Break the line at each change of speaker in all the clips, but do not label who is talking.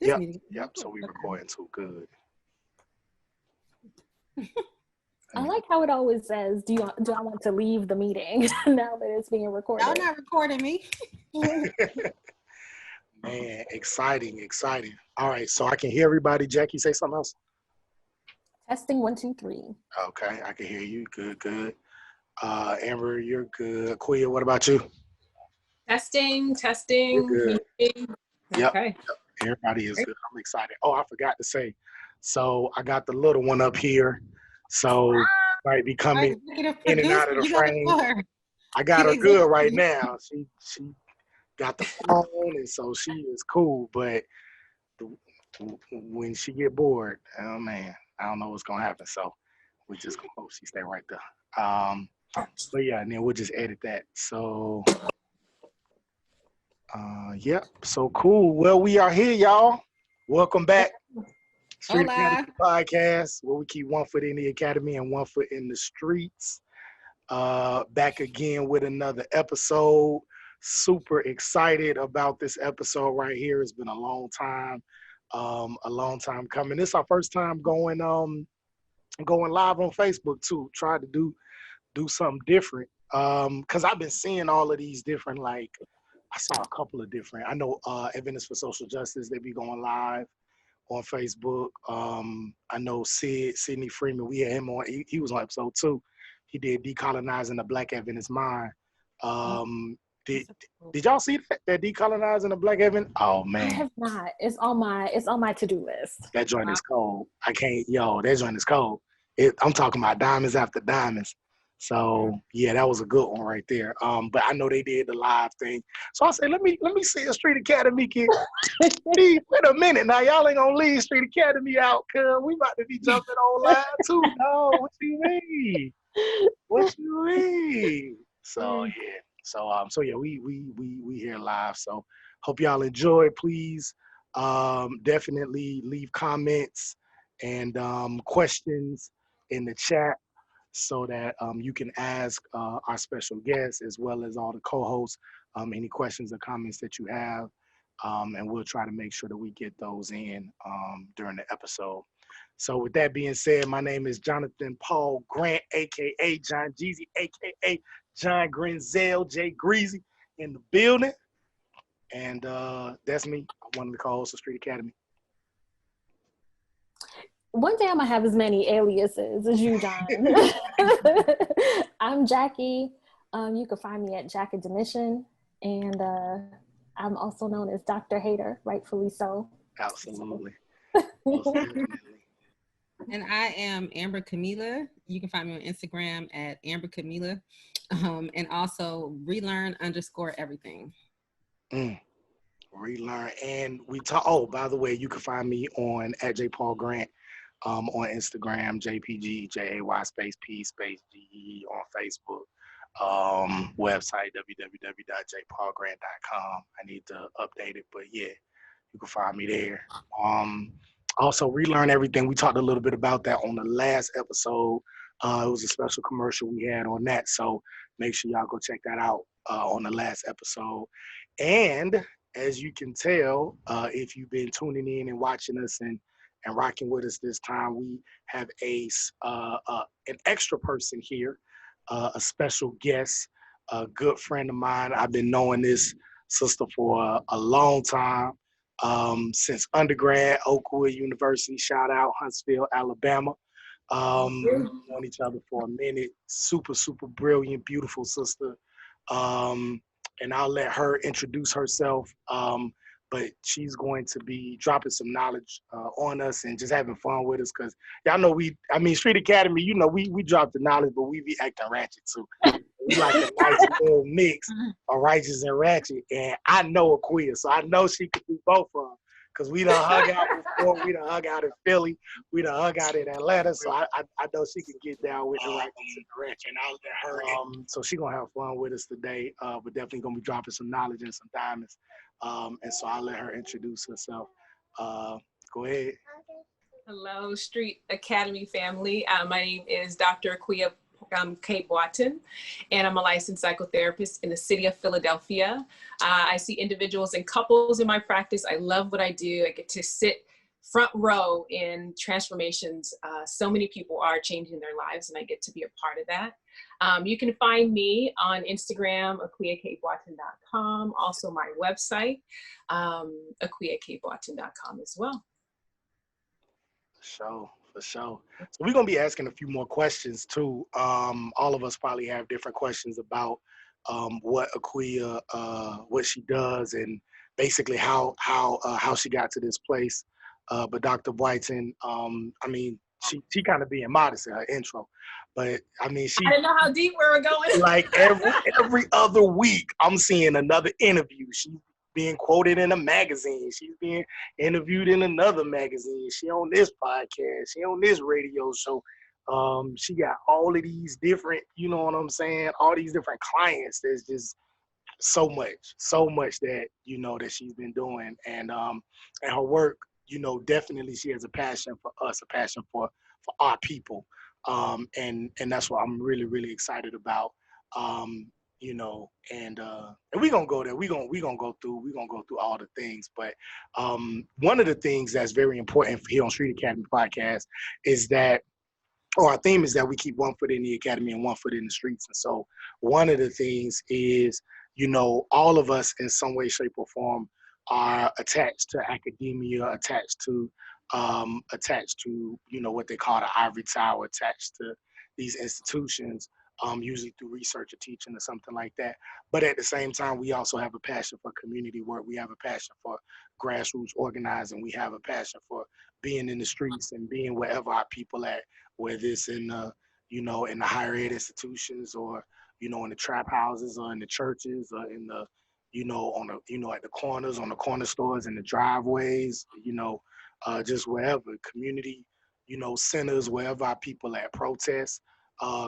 Yep. So we recording too. Good.
I like how it always says, do I want to leave the meeting now that it's being recorded?
Y'all not recording me.
Man, exciting. All right, so I can hear everybody. Jackie, say something else.
Testing 1, 2, 3.
Okay, I can hear you. Good. Amber, you're good. Akua, what about you?
Testing.
You're good.
Okay.
Yep. Everybody is good. I'm excited. Oh, I forgot to say. So I got the little one up here. So might be coming in and out of the frame. I got her good right now. She got the phone, and so she is cool. But when she get bored, oh man, I don't know what's gonna happen. So we just gonna hope she stay right there. But yeah, and then we'll just edit that. So yep. So cool. Well, we are here, y'all. Welcome back. Street Academy Podcast, where we keep one foot in the academy and one foot in the streets. Back again with another episode. Super excited about this episode right here. It's been a long time coming. This is our first time going live on Facebook too. Tried to do something different. Because I've been seeing all of these different, like, I saw a couple of different. I know Adventists for Social Justice, they be going live on Facebook. I know Sidney Freeman, we had him on, he was on episode 2. He did Decolonizing the Black Adventist Mind. Did y'all see that Decolonizing the Black Adventist? Oh man.
I have not. It's on my to-do list.
That joint is cold. That joint is cold. I'm talking about diamonds after diamonds. So yeah, that was a good one right there. But I know they did the live thing. So I said, let me see a Street Academy kid. Wait a minute, now y'all ain't gonna leave Street Academy out, cuz we about to be jumping on live too. No, what you mean? So yeah. So yeah, we here live. So hope y'all enjoy. Please definitely leave comments and questions in the chat, so that you can ask our special guests as well as all the co-hosts any questions or comments that you have, and we'll try to make sure that we get those in during the episode. So with that being said, my name is Jonathan Paul Grant, a.k.a. John Jeezy, a.k.a. John Grenzel, J. Greasy in the building. And that's me. I'm one of the co-hosts of Street Academy.
One day I'm gonna have as many aliases as you, John. I'm Jackie. You can find me at Jackadmission, and I'm also known as Dr. Hater, rightfully so.
Absolutely.
And I am Amber Camila. You can find me on Instagram at Amber Camila, and also relearn_everything.
Relearn, and we talk. Oh, by the way, you can find me on at J Paul Grant. On Instagram, JPG, JAY space P space GE on Facebook, website www.jpaulgrant.com. I need to update it, but yeah, you can find me there. Also, Relearn Everything. We talked a little bit about that on the last episode. It was a special commercial we had on that, so make sure y'all go check that out on the last episode. And as you can tell, if you've been tuning in and watching us and rocking with us this time, we have an extra person here, a special guest, a good friend of mine. I've been knowing this sister for a long time, since undergrad, Oakwood University, shout out, Huntsville, Alabama. We've known each other for a minute. Super, super brilliant, beautiful sister. And I'll let her introduce herself. But she's going to be dropping some knowledge on us and just having fun with us, because y'all know Street Academy, you know, we drop the knowledge, but we be acting ratchet too. We like a nice little mix of righteous and ratchet. And I know Akua, so I know she could do both of them, because we done hung out before. We done hung out in Philly. We done hung out in Atlanta. So I know she can get down with the righteous and the ratchet. And I'll let her. So she gonna have fun with us today. But definitely gonna be dropping some knowledge and some diamonds. And so I'll let her introduce herself. Go ahead.
Hello, Street Academy family. My name is Dr. Akua Akua Boateng, and I'm a licensed psychotherapist in the city of Philadelphia. I see individuals and couples in my practice. I love what I do. I get to sit front row in transformations. So many people are changing their lives, and I get to be a part of that. You can find me on Instagram, akuaboateng.com, also my website, akuaboateng.com as well.
For sure. So we're gonna be asking a few more questions too. All of us probably have different questions about what Akua, what she does, and basically how she got to this place. But Dr. Boateng, I mean, she kind of being modest in her intro, but I mean,
I didn't know how deep we were going.
like every other week, I'm seeing another interview. She's being quoted in a magazine. She's being interviewed in another magazine. She on this podcast. She on this radio show. She got all of these different, you know what I'm saying? All these different clients. There's just so much that, you know, that she's been doing. And her work, you know, definitely she has a passion for us, a passion for our people. And that's what I'm really, really excited about. You know, and we're gonna go there. We're gonna go through all the things. But one of the things that's very important here on Street Academy Podcast is that, or our theme is that we keep one foot in the academy and one foot in the streets. And so one of the things is, you know, all of us in some way, shape, or form are attached to academia, attached to you know, what they call the ivory tower, attached to these institutions. Usually through research or teaching or something like that. But at the same time, we also have a passion for community work. We have a passion for grassroots organizing. We have a passion for being in the streets and being wherever our people at, whether it's in the, you know, in the higher ed institutions, or, you know, in the trap houses, or in the churches, or in the, you know, on the, you know, at the corners, on the corner stores, in the driveways, you know, just wherever, community, you know, centers, wherever our people at, protests,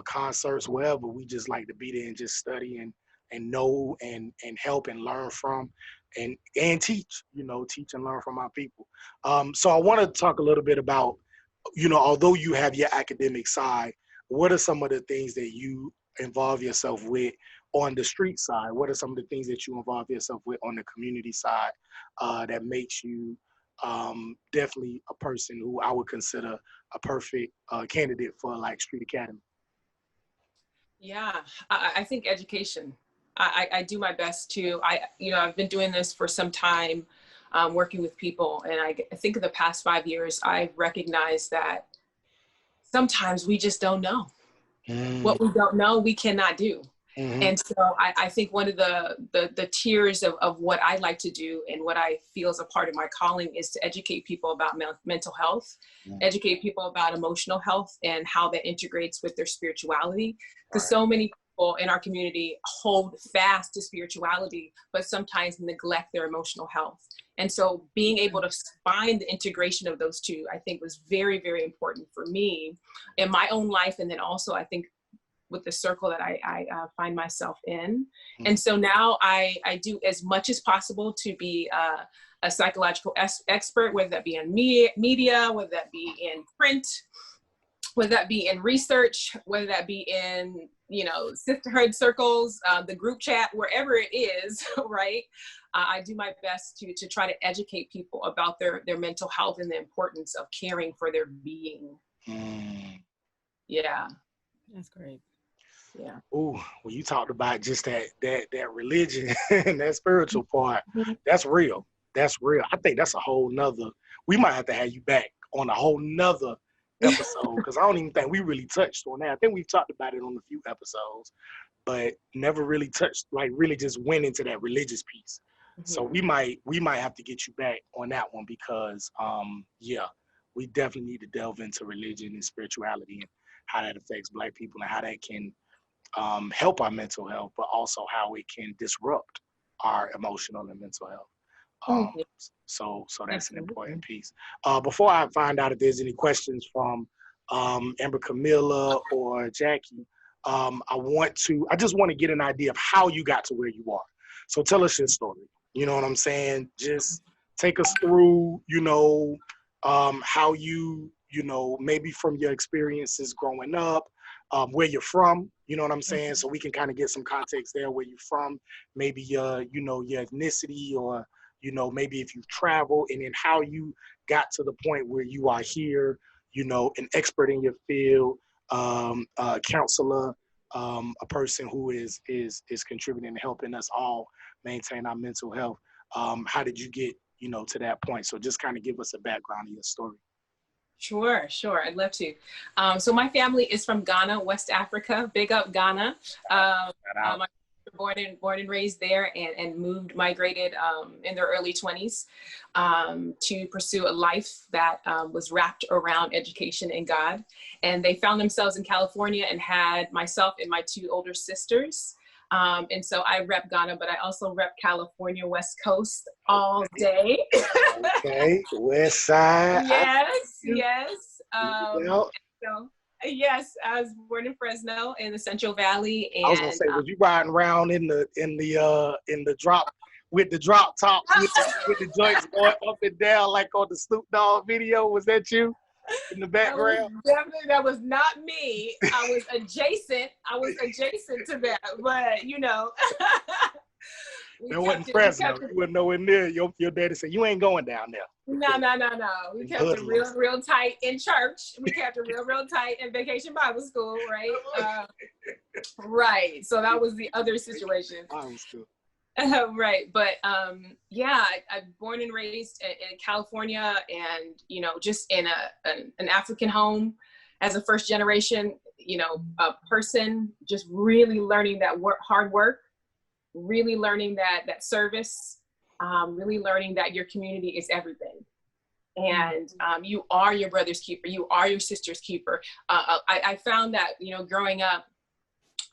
concerts, wherever. We just like to be there and just study and know and help and learn from and teach, you know, teach and learn from our people. So I want to talk a little bit about, you know, although you have your academic side, what are some of the things that you involve yourself with on the street side? What are some of the things that you involve yourself with on the community side that makes you definitely a person who I would consider a perfect candidate for like Street Academy?
Yeah, I think education. I do my best to, you know, I've been doing this for some time, working with people. And I think in the past 5 years, I've recognized that sometimes we just don't know. What we don't know, we cannot do. And so I think one of the tiers of what I like to do and what I feel is a part of my calling is to educate people about mental health, educate people about emotional health and how that integrates with their spirituality. Because so many people in our community hold fast to spirituality, but sometimes neglect their emotional health. And so being able to find the integration of those two, I think was very, very important for me in my own life. And then also, I think, with the circle that I find myself in. And so now I do as much as possible to be a psychological expert, whether that be in media, whether that be in print, whether that be in research, whether that be in, you know, sisterhood circles, the group chat, wherever it is, right? I do my best to try to educate people about their mental health and the importance of caring for their being. Yeah.
That's great.
Yeah.
Oh, when you talked about just that religion and that spiritual part, that's real. That's real. I think that's a whole nother, we might have to have you back on a whole nother episode, because I don't even think we really touched on that. I think we've talked about it on a few episodes, but never really touched, like really just went into that religious piece. So we might have to get you back on that one, because yeah, we definitely need to delve into religion and spirituality and how that affects Black people and how that can help our mental health, but also how it can disrupt our emotional and mental health. So that's an important piece. Before I find out if there's any questions from Amber, Camilla, or Jackie, I just want to get an idea of how you got to where you are. So tell us your story. You know what I'm saying? Just take us through, you know, how you you know, maybe from your experiences growing up, where you're from, you know what I'm saying? So we can kind of get some context there, where you're from, maybe your, you know, your ethnicity, or, you know, maybe if you've traveled, and then how you got to the point where you are here, you know, an expert in your field, a counselor, a person who is contributing and helping us all maintain our mental health. How did you get, you know, to that point? So just kind of give us a background of your story.
Sure. I'd love to. So my family is from Ghana, West Africa. Big up Ghana. I'm born and raised there, and migrated in their early 20s to pursue a life that was wrapped around education and God. And they found themselves in California and had myself and my 2 older sisters. And so I rep Ghana, but I also rep California, West Coast all day.
Okay, West Side.
Yes. So, yes, I was born in Fresno in the Central Valley. And
I was gonna say, was you riding around in the drop with the drop top with the joints going up and down like on the Snoop Dogg video? Was that you in the background?
That was not me. I was adjacent to that, but you know.
It wasn't Fresno. You wouldn't nowhere near. Your daddy said, you ain't going down there.
No. We kept it real tight in church. We kept it real tight in Vacation Bible School, right? Right. So that was the other situation.
Bible school.
Right. But I'm born and raised in California, and, you know, just in an African home as a first generation, you know, a person, just really learning that hard work, really learning that service, really learning that your community is everything. And you are your brother's keeper. You are your sister's keeper. I found that, you know, growing up,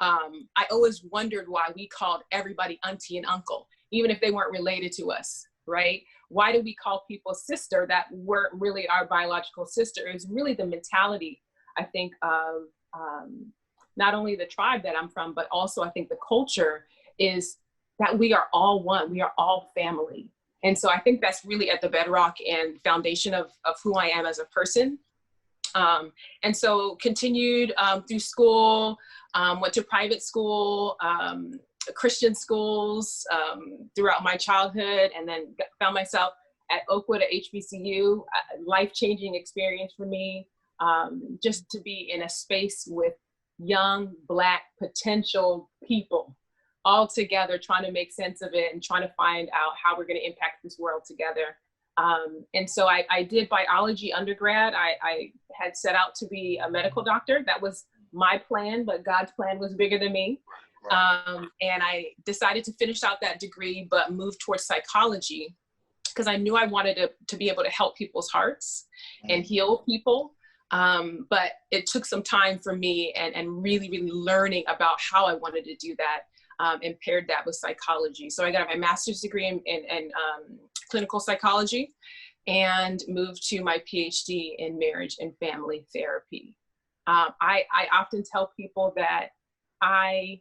I always wondered why we called everybody auntie and uncle, even if they weren't related to us, right? Why do we call people sister that weren't really our biological sister? It was really the mentality, I think, of not only the tribe that I'm from, but also I think the culture is that we are all one. We are all family. And so I think that's really at the bedrock and foundation of who I am as a person. And so continued through school, went to private school, Christian schools throughout my childhood, and then found myself at Oakwood at HBCU, life-changing experience for me, just to be in a space with young Black potential people all together, trying to make sense of it and trying to find out how we're going to impact this world together. And so I did biology undergrad. I had set out to be a medical doctor. That was my plan, but God's plan was bigger than me. And I decided to finish out that degree, but move towards psychology because I knew I wanted to be able to help people's hearts and heal people. But it took some time for me and really, really learning about how I wanted to do that, and paired that with psychology. So I got my master's degree in clinical psychology and moved to my PhD in marriage and family therapy. I often tell people that I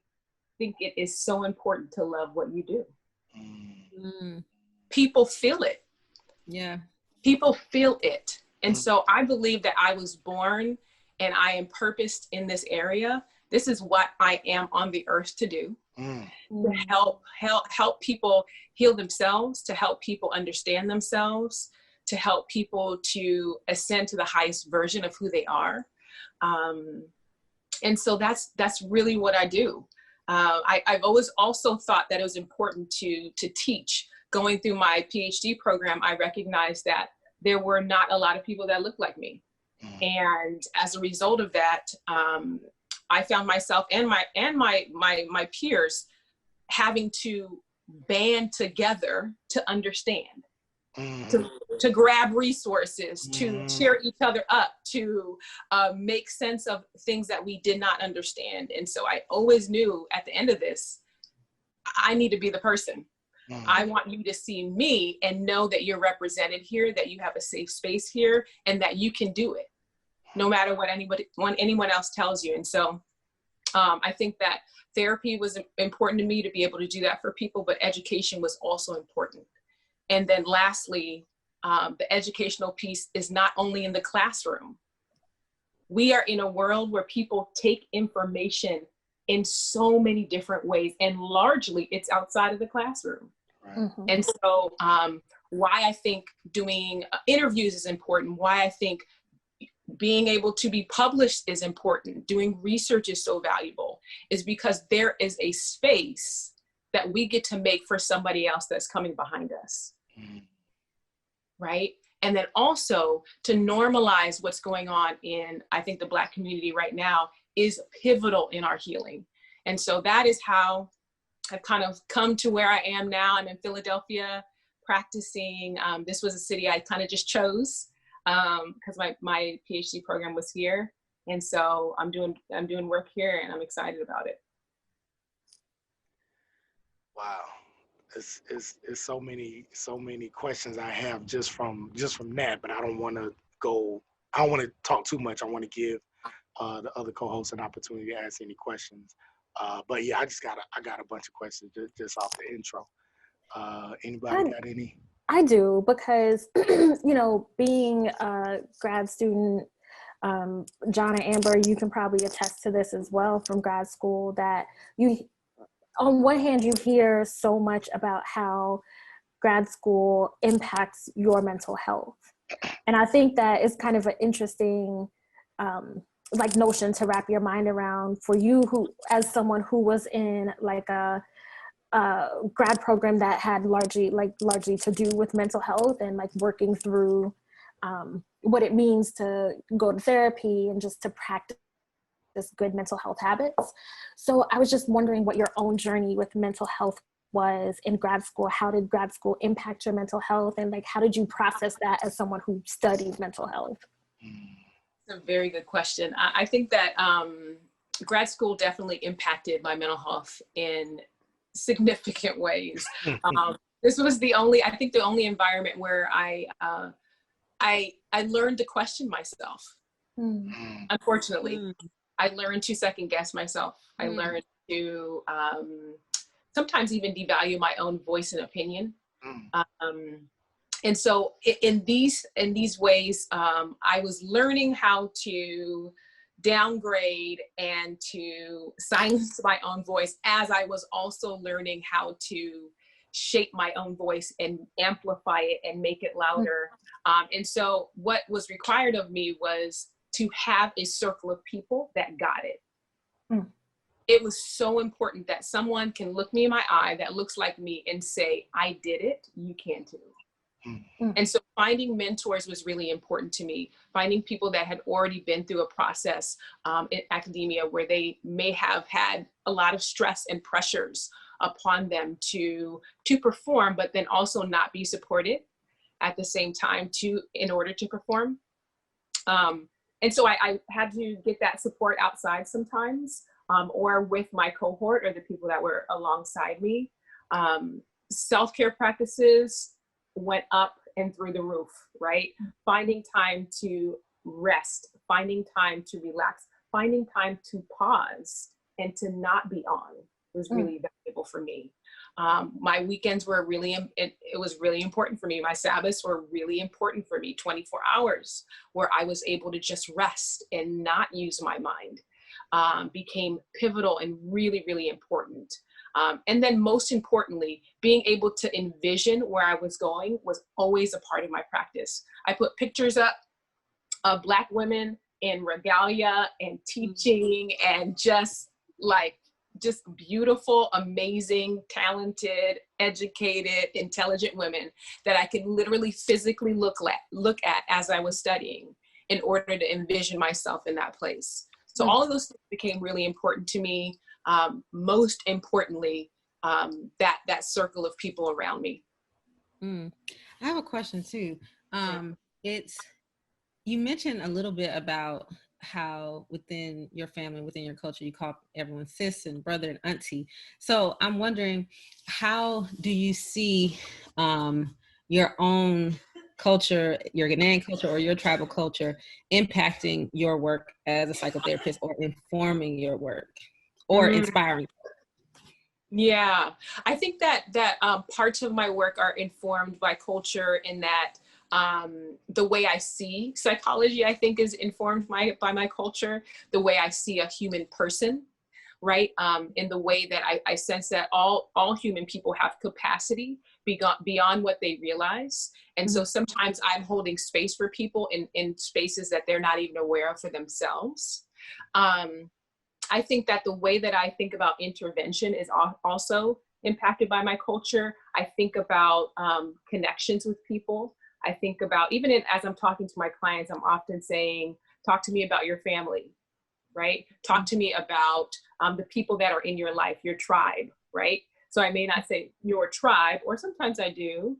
think it is so important to love what you do. People feel it.
Yeah.
People feel it. And so I believe that I was born and I am purposed in this area. This is what I am on the earth to do. To help people heal themselves, to help people understand themselves, to help people to ascend to the highest version of who they are. And so that's really what I do. I've always also thought that it was important to teach. Going through my PhD program, I recognized that there were not a lot of people that looked like me. And as a result of that, I found myself and my peers having to band together to understand, to grab resources, to cheer each other up, to make sense of things that we did not understand. And so I always knew at the end of this, I need to be the person. I want you to see me and know that you're represented here, that you have a safe space here, and that you can do it, no matter what anyone else tells you. And so I think that therapy was important to me to be able to do that for people, but education was also important. And then lastly, the educational piece is not only in the classroom, We are in a world where people take information in so many different ways, and largely it's outside of the classroom.
Right.
Mm-hmm.
And so why I think doing interviews is important, why I think being able to be published is important, doing research is so valuable, is because there is a space that we get to make for somebody else that's coming behind us.
Mm.
Right? And then also to normalize what's going on in, I think, the Black community right now is pivotal in our healing. And so that is how I've kind of come to where I am now. I'm in Philadelphia practicing. This was a city I kind of just chose because my PhD program was here. And so I'm doing work here, and I'm excited about it.
Wow. It's so many questions I have just from that, but I don't want to talk too much. I want to give the other co-hosts an opportunity to ask any questions. But yeah, I got a bunch of questions just off the intro. Anybody got any?
I do, because being a grad student, John and Amber, you can probably attest to this as well from grad school, that on one hand, you hear so much about how grad school impacts your mental health. And I think that is kind of an interesting notion to wrap your mind around for you, who, as someone who was in like a grad program that had largely to do with mental health and like working through what it means to go to therapy and just to practice good mental health habits. So I was just wondering what your own journey with mental health was in grad school. How did grad school impact your mental health, and like how did you process that as someone who studied mental health?
That's a very good question. I think that grad school definitely impacted my mental health in significant ways. This was the only environment where I learned to question myself. Unfortunately, I learned to second guess myself. I learned to sometimes even devalue my own voice and opinion. And so in these ways, I was learning how to downgrade and to silence my own voice, as I was also learning how to shape my own voice and amplify it and make it louder. And so what was required of me was to have a circle of people that got it. It was so important that someone can look me in my eye that looks like me and say, I did it, you can too. And so finding mentors was really important to me. Finding people that had already been through a process in academia where they may have had a lot of stress and pressures upon them to perform, but then also not be supported at the same time in order to perform. And so I had to get that support outside sometimes, or with my cohort or the people that were alongside me. Self-care practices went up and through the roof, right? Finding time to rest, finding time to relax, finding time to pause and to not be on was really valuable for me. My weekends were it was really important for me. My Sabbaths were really important for me. 24 hours where I was able to just rest and not use my mind became pivotal and really, really important. And then most importantly, being able to envision where I was going was always a part of my practice. I put pictures up of Black women in regalia and teaching and just beautiful, amazing, talented, educated, intelligent women that I could literally physically look at as I was studying in order to envision myself in that place. So all of those things became really important to me. Most importantly, that circle of people around me.
I have a question too. You mentioned a little bit about how within your family, within your culture, you call everyone sis and brother and auntie. So I'm wondering, how do you see your own culture, your Ghanaian culture or your tribal culture impacting your work as a psychotherapist or informing your work or inspiring?
Yeah, I think that parts of my work are informed by culture in that The way I see psychology, I think, is informed by my culture. The way I see a human person, right? In the way that I sense that all human people have capacity beyond what they realize. And so sometimes I'm holding space for people in spaces that they're not even aware of for themselves. I think that the way that I think about intervention is also impacted by my culture. I think about connections with people. I think about, even as I'm talking to my clients, I'm often saying, talk to me about your family, right? Talk to me about the people that are in your life, your tribe, right? So I may not say your tribe, or sometimes I do.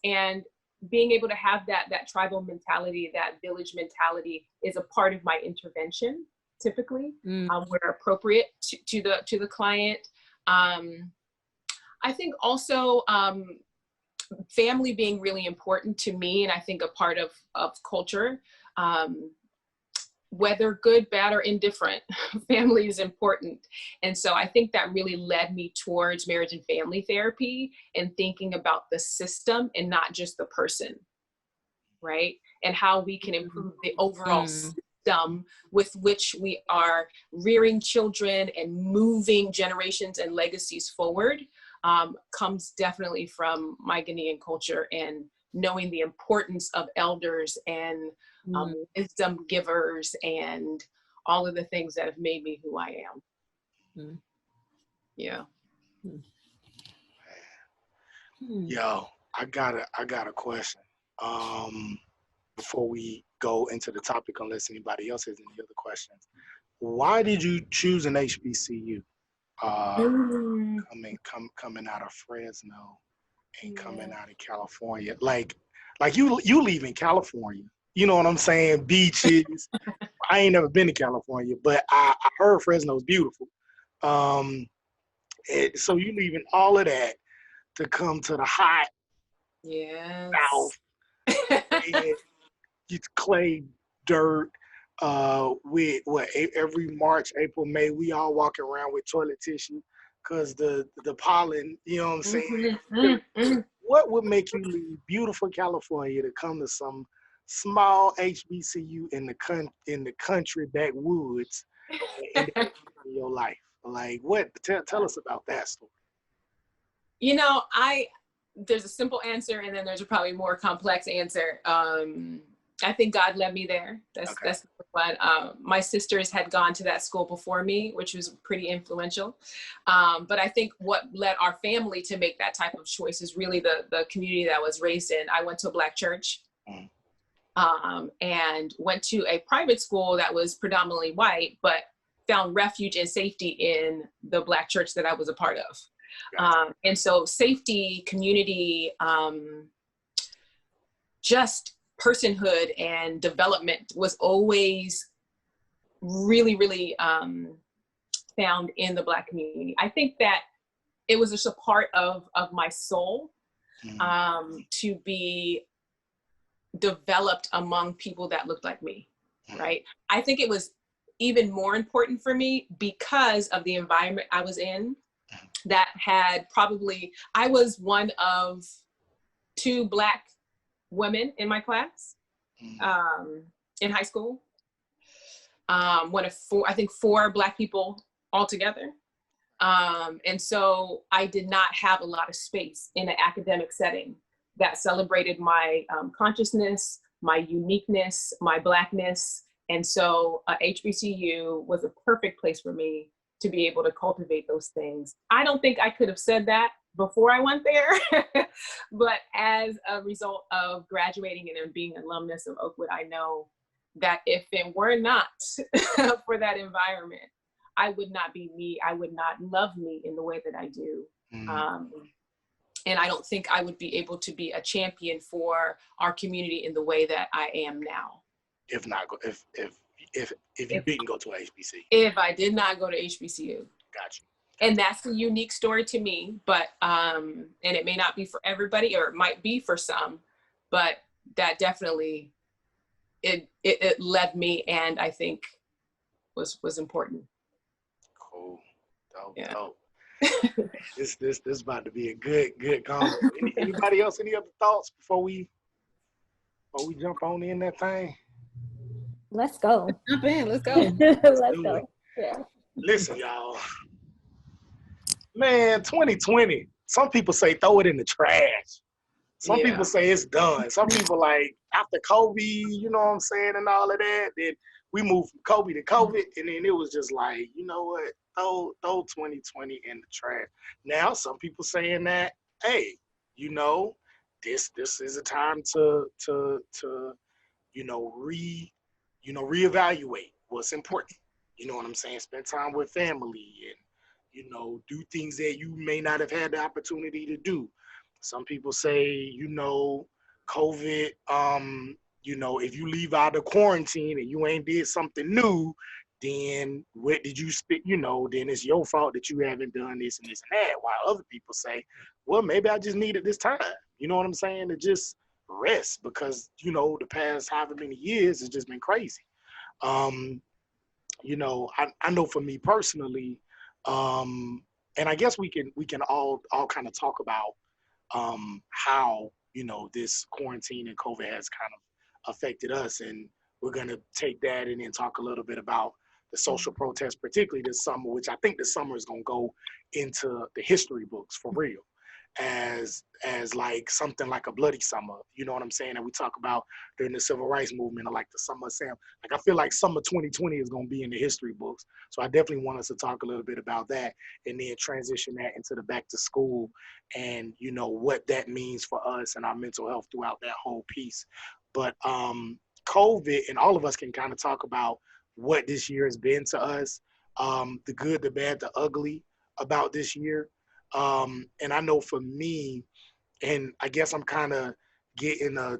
And being able to have that tribal mentality, that village mentality, is a part of my intervention, typically, where appropriate to the client. I think also family being really important to me, and I think a part of culture, whether good, bad, or indifferent, family is important. And so I think that really led me towards marriage and family therapy, and thinking about the system and not just the person, right? And how we can improve the overall system with which we are rearing children and moving generations and legacies forward, comes definitely from my Ghanaian culture, and knowing the importance of elders and wisdom givers and all of the things that have made me who I am. Yeah.
Yo, I got a question. Before we go into the topic, unless anybody else has any other questions. Why did you choose an HBCU? Coming out of Fresno and coming out of California, like you leaving California, you know what I'm saying? Beaches. I ain't never been to California, but I heard Fresno's beautiful. So you leaving all of that to come to the hot South, and it's clay dirt. With every March, April, May, we all walk around with toilet tissue because the pollen, you know what I'm saying? What would make you leave beautiful California to come to some small HBCU in the country backwoods in your life? Like, what? Tell us about that story.
You know, there's a simple answer, and then there's a probably more complex answer. I think God led me there. That's what my sisters had gone to that school before me, which was pretty influential. But I think what led our family to make that type of choice is really the community that I was raised in. I went to a Black church, and went to a private school that was predominantly white, but found refuge and safety in the Black church that I was a part of. And so safety, community, just personhood and development was always really, really found in the Black community. I think that it was just a part of my soul to be developed among people that looked like me, right? I think it was even more important for me because of the environment I was in, that had I was one of 2 Black women in my class in high school. One of 4, I think 4 Black people altogether. And so I did not have a lot of space in an academic setting that celebrated my consciousness, my uniqueness, my Blackness. And so HBCU was a perfect place for me to be able to cultivate those things. I don't think I could have said that before I went there, but as a result of graduating and being an alumnus of Oakwood, I know that if it were not for that environment, I would not be me. I would not love me in the way that I do. And I don't think I would be able to be a champion for our community in the way that I am now.
If you didn't go to HBCU.
If I did not go to HBCU.
Gotcha.
And that's a unique story to me, but, and it may not be for everybody, or it might be for some, but that definitely, it led me, and I think was important.
Cool. Dope. This is about to be a good convo. Anybody else, any other thoughts before we Before we jump on in that thing,
Let's go.
Jump in. Let's go.
Let's
do
go.
it.
Yeah.
Listen, y'all. Man, 2020. Some people say throw it in the trash. Some
Yeah.
people say it's done. Some people like after Kobe, you know what I'm saying, and all of that. Then we moved from Kobe to COVID, and then it was just like, you know what, throw 2020 in the trash. Now some people saying that, hey, you know, this is a time to reevaluate what's important. You know what I'm saying? Spend time with family and, do things that you may not have had the opportunity to do. Some people say, COVID, if you leave out of quarantine and you ain't did something new, then what did you spit, then it's your fault that you haven't done this and this and that. While other people say, well, maybe I just needed this time. You know what I'm saying? To just rest because, the past however many years has just been crazy. I know for me personally, and I guess we can all kind of talk about how this quarantine and COVID has kind of affected us, and we're gonna take that and then talk a little bit about the social protests, particularly this summer, which I think this summer is gonna go into the history books for real, as like something like a bloody summer. You know what I'm saying? And we talk about during the civil rights movement, or like the summer of Sam. Like I feel like summer 2020 is gonna be in the history books. So I definitely want us to talk a little bit about that and then transition that into the back to school and what that means for us and our mental health throughout that whole piece. But COVID, and all of us can kind of talk about what this year has been to us, the good, the bad, the ugly about this year. And I know for me, and I guess I'm kind of getting a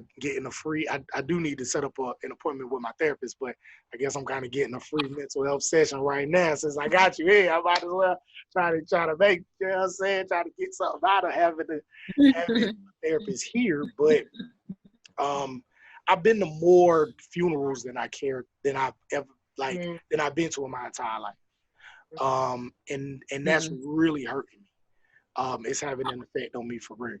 free. I do need to set up an appointment with my therapist, but I guess I'm kind of getting a free mental health session right now since I got you here. I might as well try to make, you know what I'm saying, try to get something out of having a therapist here. But I've been to more funerals than I've ever than I've been to in my entire life. And that's really hurting me. It's having an effect on me for real.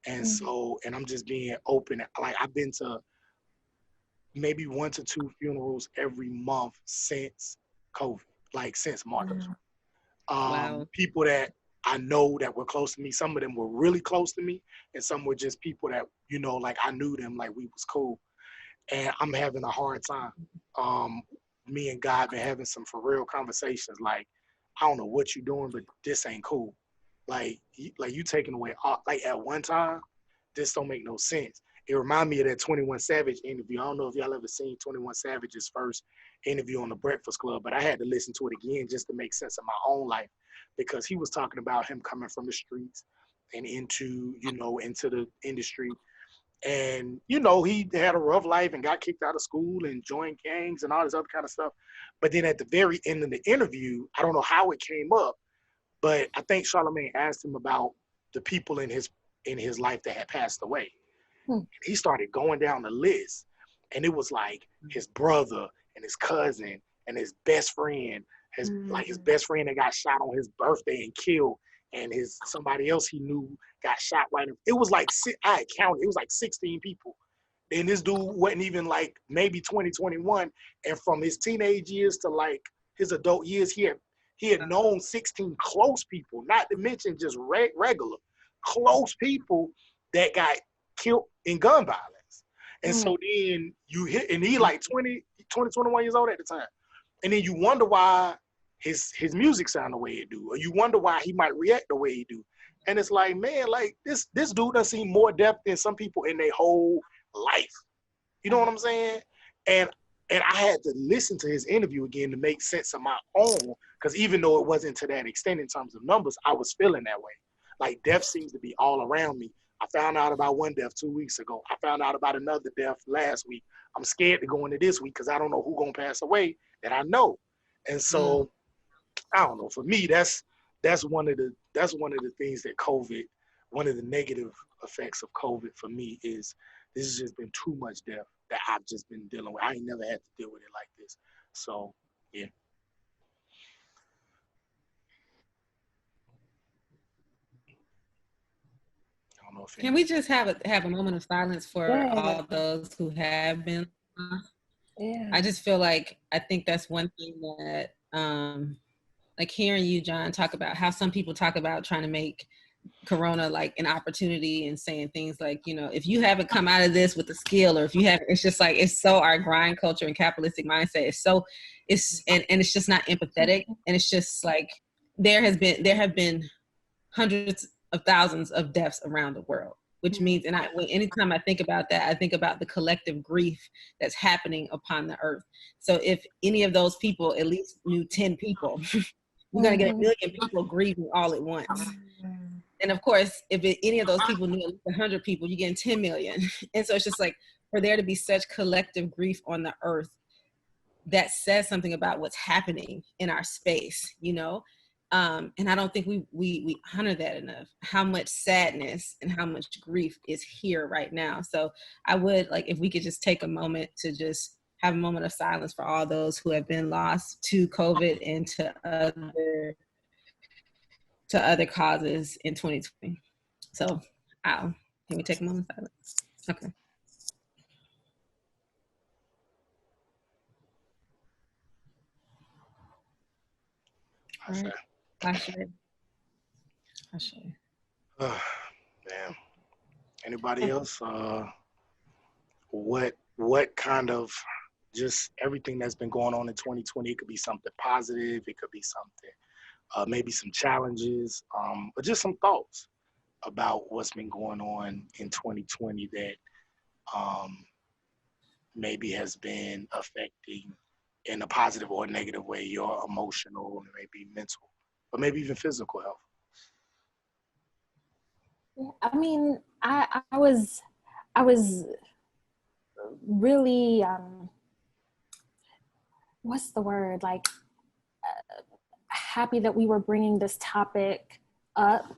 And so, and I'm just being open. Like I've been to maybe 1 to 2 funerals every month since COVID, like since March.
Wow.
People that I know that were close to me, some of them were really close to me, and some were just people that, like I knew them, like we was cool. And I'm having a hard time. Me and God been having some for real conversations. Like, I don't know what you're doing, but this ain't cool. Like you taking away all, like at one time, this don't make no sense. It remind me of that 21 Savage interview. I don't know if y'all ever seen 21 Savage's first interview on the Breakfast Club, but I had to listen to it again just to make sense of my own life because he was talking about him coming from the streets and into the industry. And, he had a rough life and got kicked out of school and joined gangs and all this other kind of stuff. But then at the very end of the interview, I don't know how it came up, but I think Charlamagne asked him about the people in his life that had passed away. He started going down the list, and it was like his brother and his cousin and his best friend, his best friend that got shot on his birthday and killed, and somebody else he knew got shot right. It was like I had counted. It was like 16 people. And this dude wasn't even like maybe 2021, and from his teenage years to like his adult years, he had known 16 close people, not to mention just regular close people that got killed in gun violence. And so then and he like 21 years old at the time. And then you wonder why his music sound the way it do, or you wonder why he might react the way he do. And it's like, man, like this dude done seen more depth than some people in their whole life. You know what I'm saying? And I had to listen to his interview again to make sense of my own, because even though it wasn't to that extent in terms of numbers, I was feeling that way. Like death seems to be all around me. I found out about one death 2 weeks ago. I found out about another death last week. I'm scared to go into this week because I don't know who's gonna pass away that I know. And so I don't know. For me, that's one of the things that COVID, one of the negative effects of COVID for me is this has just been too much death that I've just been dealing with. I ain't never had to deal with it like this. So yeah. I don't know if
Can we just have a moment of silence for
Yeah.
all those who have been lost?
Yeah.
I just feel like I think that's one thing that like hearing you, John, talk about how some people talk about trying to make Corona like an opportunity and saying things like, you know, if you haven't come out of this with a skill, or if you haven't, it's just like, it's so our grind culture and capitalistic mindset is so, and it's just not empathetic. And it's just like, there have been hundreds of thousands of deaths around the world, which means, and anytime I think about that, I think about the collective grief that's happening upon the earth. So if any of those people at least knew 10 people, you're going to get 1 million people grieving all at once. And of course, if any of those people knew at least 100 people, you're getting 10 million. And so it's just like, for there to be such collective grief on the earth, that says something about what's happening in our space, you know? And I don't think we honor that enough, how much sadness and how much grief is here right now. So I would like, if we could just take a moment to just have a moment of silence for all those who have been lost to COVID and to other causes in 2020. So can we take a moment of silence? Okay. All right.
Damn. Anybody else? What kind of just everything that's been going on in 2020? It could be something positive. It could be something, maybe some challenges, but just some thoughts about what's been going on in 2020 that maybe has been affecting in a positive or negative way your emotional, maybe mental, or maybe even physical health.
I mean, I was really what's the word, like happy that we were bringing this topic up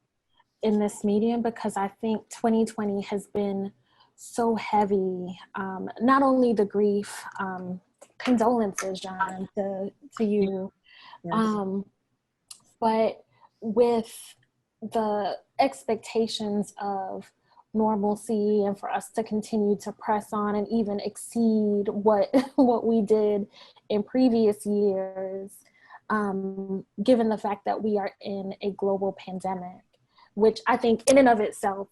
in this medium, because I think 2020 has been so heavy. Not only the grief, condolences, John, to you, yes. But with the expectations of normalcy and for us to continue to press on and even exceed what we did in previous years, given the fact that we are in a global pandemic, which I think in and of itself,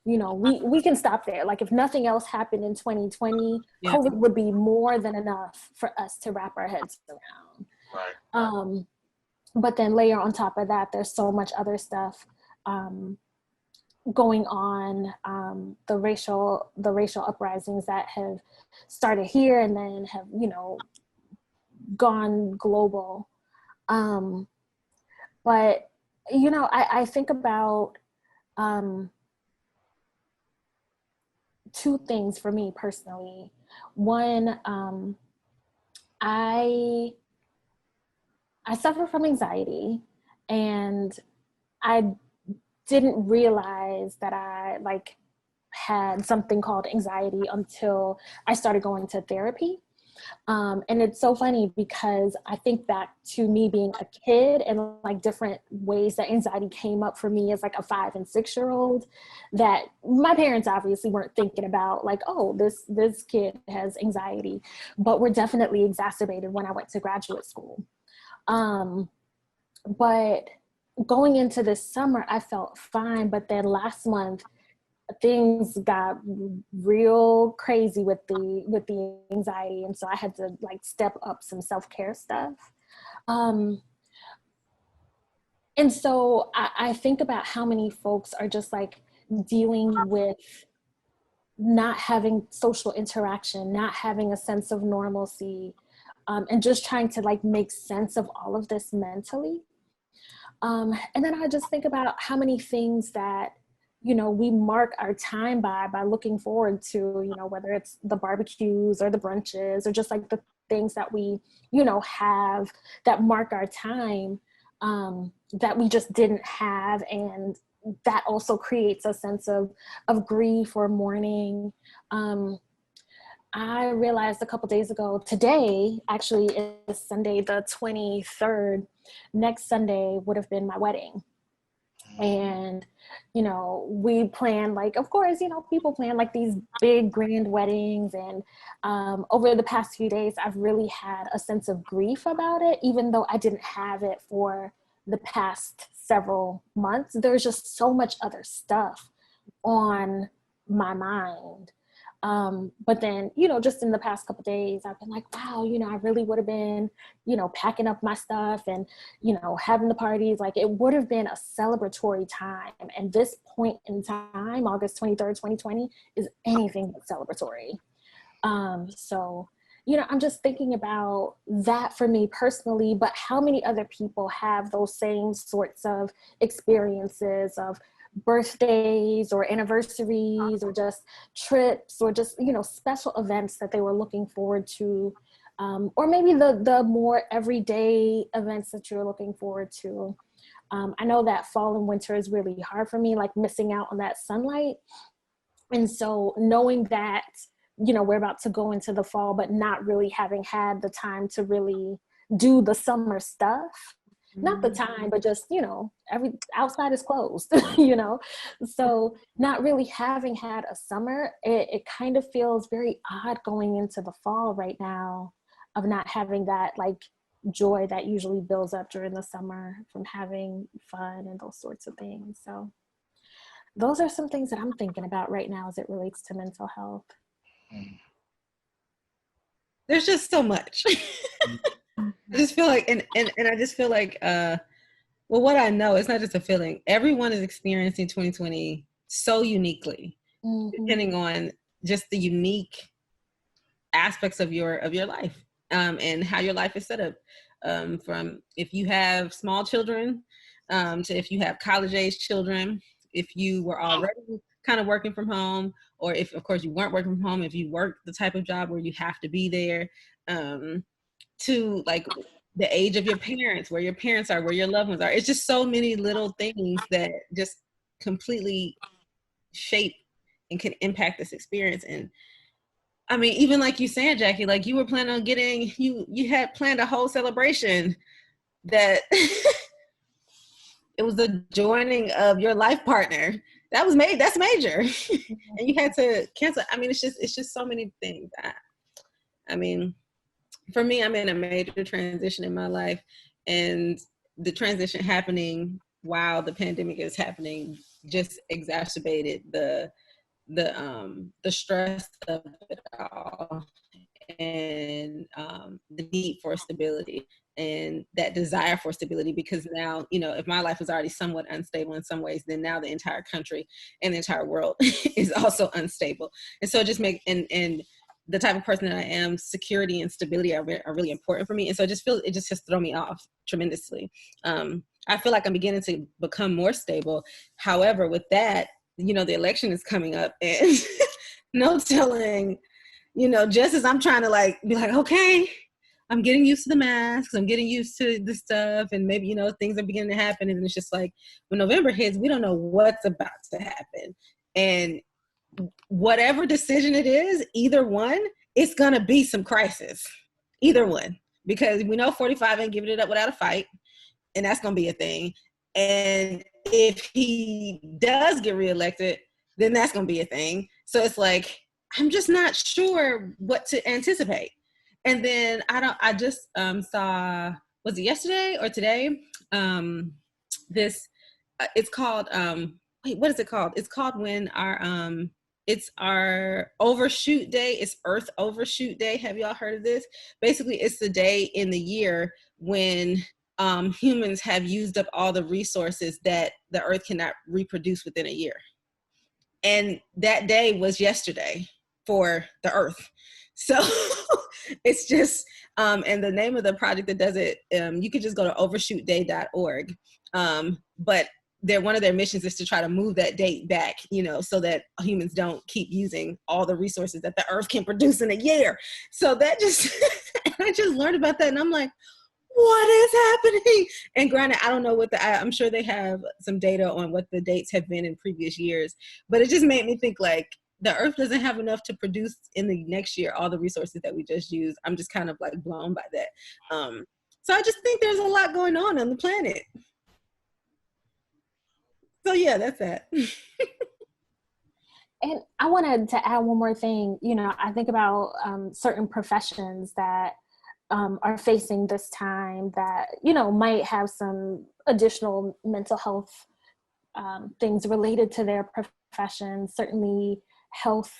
you know, we can stop there. Like if nothing else happened in 2020, yeah. COVID would be more than enough for us to wrap our heads around.
Right.
But then layer on top of that, there's so much other stuff going on, the racial uprisings that have started here and then have, you know, gone global. But, you know, I think about two things for me personally. One, I suffer from anxiety, and I didn't realize that I had something called anxiety until I started going to therapy. And it's so funny because I think back to me being a kid and like different ways that anxiety came up for me as like a 5 and 6 year old, that my parents obviously weren't thinking about like, oh, this kid has anxiety, but were definitely exacerbated when I went to graduate school. But going into this summer, I felt fine. But then last month, things got real crazy with the anxiety. And so I had to like step up some self-care stuff. And so I think about how many folks are just like dealing with not having social interaction, not having a sense of normalcy, and just trying to like make sense of all of this mentally. And then I just think about how many things that, you know, we mark our time by looking forward to, you know, whether it's the barbecues or the brunches or just like the things that we, you know, have that mark our time, that we just didn't have. And that also creates a sense of grief or mourning. I realized a couple days ago, today actually is Sunday the 23rd. Next Sunday would have been my wedding. And, you know, we plan, like, of course, you know, people plan like these big grand weddings. And over the past few days, I've really had a sense of grief about it, even though I didn't have it for the past several months. There's just so much other stuff on my mind. But then, you know, just in the past couple of days, I've been like, wow, you know, I really would have been, you know, packing up my stuff and, you know, having the parties. Like, it would have been a celebratory time. And this point in time, August 23rd, 2020, is anything but celebratory. So, you know, I'm just thinking about that for me personally, but how many other people have those same sorts of experiences of birthdays or anniversaries or just trips or just, you know, special events that they were looking forward to, or maybe the more everyday events that you're looking forward to. I know that fall and winter is really hard for me, like missing out on that sunlight. And so knowing that, you know, we're about to go into the fall, but not really having had the time to really do the summer stuff, not the time, but just, you know, every outside is closed, you know? So not really having had a summer, it kind of feels very odd going into the fall right now, of not having that like joy that usually builds up during the summer from having fun and those sorts of things. So those are some things that I'm thinking about right now as it relates to mental health.
There's just so much. I just feel like, and I just feel like, well, what I know, it's not just a feeling. Everyone is experiencing 2020 so uniquely, depending on just the unique aspects of your life, and how your life is set up. From if you have small children, to if you have college-age children, if you were already kind of working from home, or if, of course, you weren't working from home, if you work the type of job where you have to be there, to like the age of your parents, where your parents are, where your loved ones are. It's just so many little things that just completely shape and can impact this experience. And I mean, even like you saying, Jackie, like you were planning on getting, you had planned a whole celebration that it was the joining of your life partner. That's major. And you had to cancel. I mean, it's just so many things. I mean, for me, I'm in a major transition in my life, and the transition happening while the pandemic is happening just exacerbated the stress of it all, and the need for stability and that desire for stability, because now, you know, if my life was already somewhat unstable in some ways, then now the entire country and the entire world is also unstable. And so it just and the type of person that I am, security and stability are really important for me. And so it just has thrown me off tremendously. I feel like I'm beginning to become more stable. However, with that, you know, the election is coming up, and no telling, you know, just as I'm trying to like be like, okay, I'm getting used to the masks, I'm getting used to the stuff, and maybe, you know, things are beginning to happen. And it's just like, when November hits, we don't know what's about to happen. And whatever decision it is, either one, it's gonna be some crisis, either one, because we know 45 ain't giving it up without a fight, and that's gonna be a thing. And if he does get reelected, then that's gonna be a thing. So it's like, I'm just not sure what to anticipate. And then I just saw, was it yesterday or today? This, it's called, wait, what is it called? It's called when it's our overshoot day. It's Earth Overshoot Day. Have y'all heard of this? Basically, it's the day in the year when humans have used up all the resources that the Earth cannot reproduce within a year. And that day was yesterday for the Earth. So it's just, and the name of the project that does it, you could just go to overshootday.org. But one of their missions is to try to move that date back, you know, so that humans don't keep using all the resources that the Earth can produce in a year. So that just, I just learned about that, and I'm like, what is happening? And granted, I don't know I'm sure they have some data on what the dates have been in previous years, but it just made me think like, the Earth doesn't have enough to produce in the next year all the resources that we just used. I'm just kind of like blown by that. So I just think there's a lot going on the planet. So yeah, that's that.
And I wanted to add one more thing. You know, I think about certain professions that are facing this time that, you know, might have some additional mental health things related to their profession. Certainly health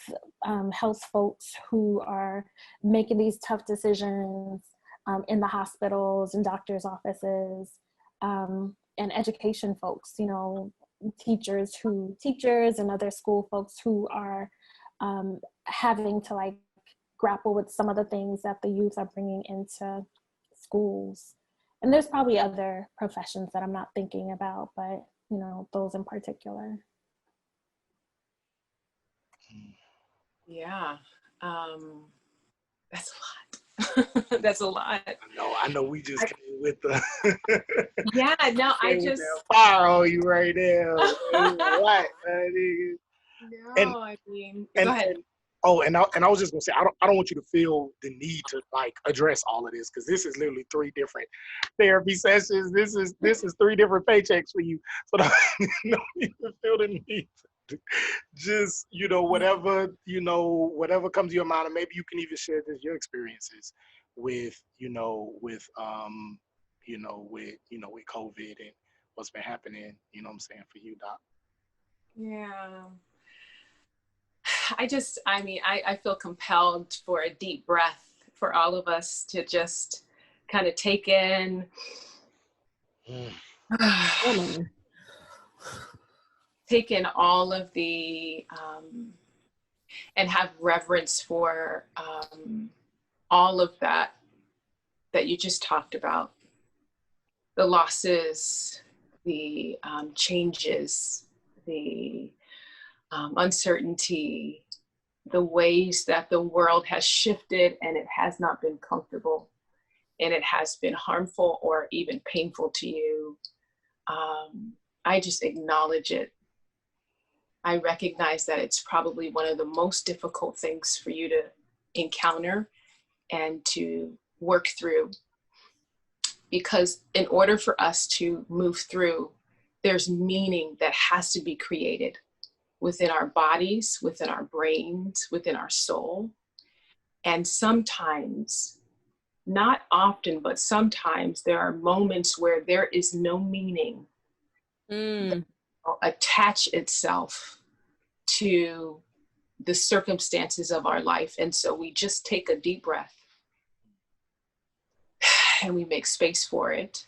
folks who are making these tough decisions in the hospitals and doctors' offices, and education folks, you know, teachers and other school folks who are having to like grapple with some of the things that the youth are bringing into schools. And there's probably other professions that I'm not thinking about, but you know, those in particular.
Yeah, that's a lot. That's a lot.
I know we just came with the
Yeah, no, I
came with
just
that fire on you right there. What?
no, I mean, go ahead.
And I was just gonna say, I don't want you to feel the need to like address all of this, because this is literally 3 different therapy sessions. This is 3 different paychecks for you. So don't even feel the need to just, you know, whatever comes to your mind, and maybe you can even share just your experiences with with COVID and what's been happening, you know what I'm saying, for you, Doc.
Yeah. I feel compelled for a deep breath for all of us to just kind of take in, take in all of the, and have reverence for all of that you just talked about. The losses, the changes, the uncertainty, the ways that the world has shifted, and it has not been comfortable, and it has been harmful or even painful to you. I just acknowledge it. I recognize that it's probably one of the most difficult things for you to encounter and to work through, because in order for us to move through, there's meaning that has to be created within our bodies, within our brains, within our soul. And sometimes, not often, but sometimes there are moments where there is no meaning that will attach itself to the circumstances of our life. And so we just take a deep breath and we make space for it,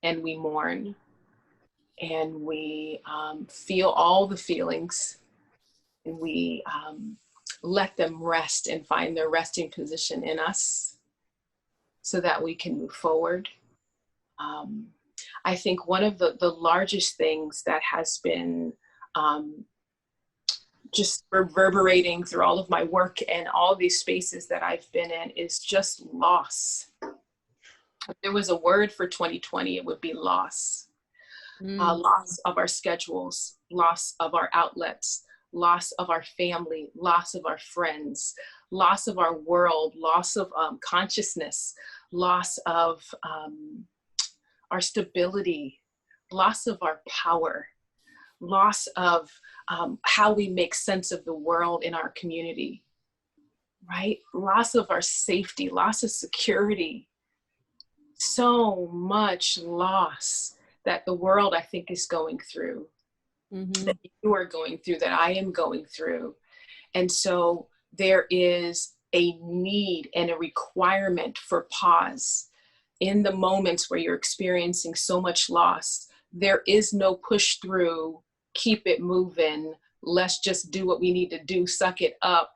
and we mourn, and we feel all the feelings, and we let them rest and find their resting position in us so that we can move forward. I think one of the largest things that has been just reverberating through all of my work and all these spaces that I've been in is just loss. If there was a word for 2020, it would be loss. Loss of our schedules, loss of our outlets, loss of our family, loss of our friends, loss of our world, loss of consciousness, loss of our stability, loss of our power, loss of how we make sense of the world in our community, right? Loss of our safety, loss of security. So much loss that the world, I think, is going through, that you are going through, that I am going through. And so there is a need and a requirement for pause in the moments where you're experiencing so much loss. There is no push through, keep it moving, let's just do what we need to do, suck it up,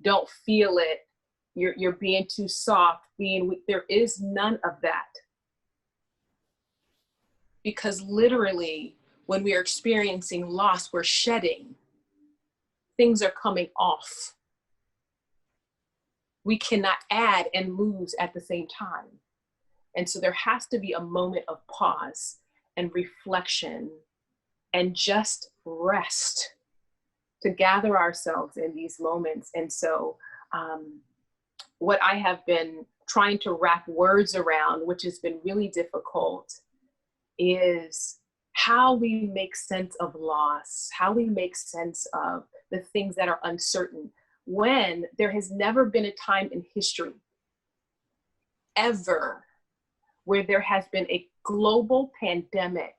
don't feel it, you're being too soft, being weak. There is none of that. Because literally, when we are experiencing loss, we're shedding. Things are coming off. We cannot add and lose at the same time. And so there has to be a moment of pause and reflection and just rest to gather ourselves in these moments. And so what I have been trying to wrap words around, which has been really difficult, is how we make sense of loss, how we make sense of the things that are uncertain, when there has never been a time in history ever where there has been a global pandemic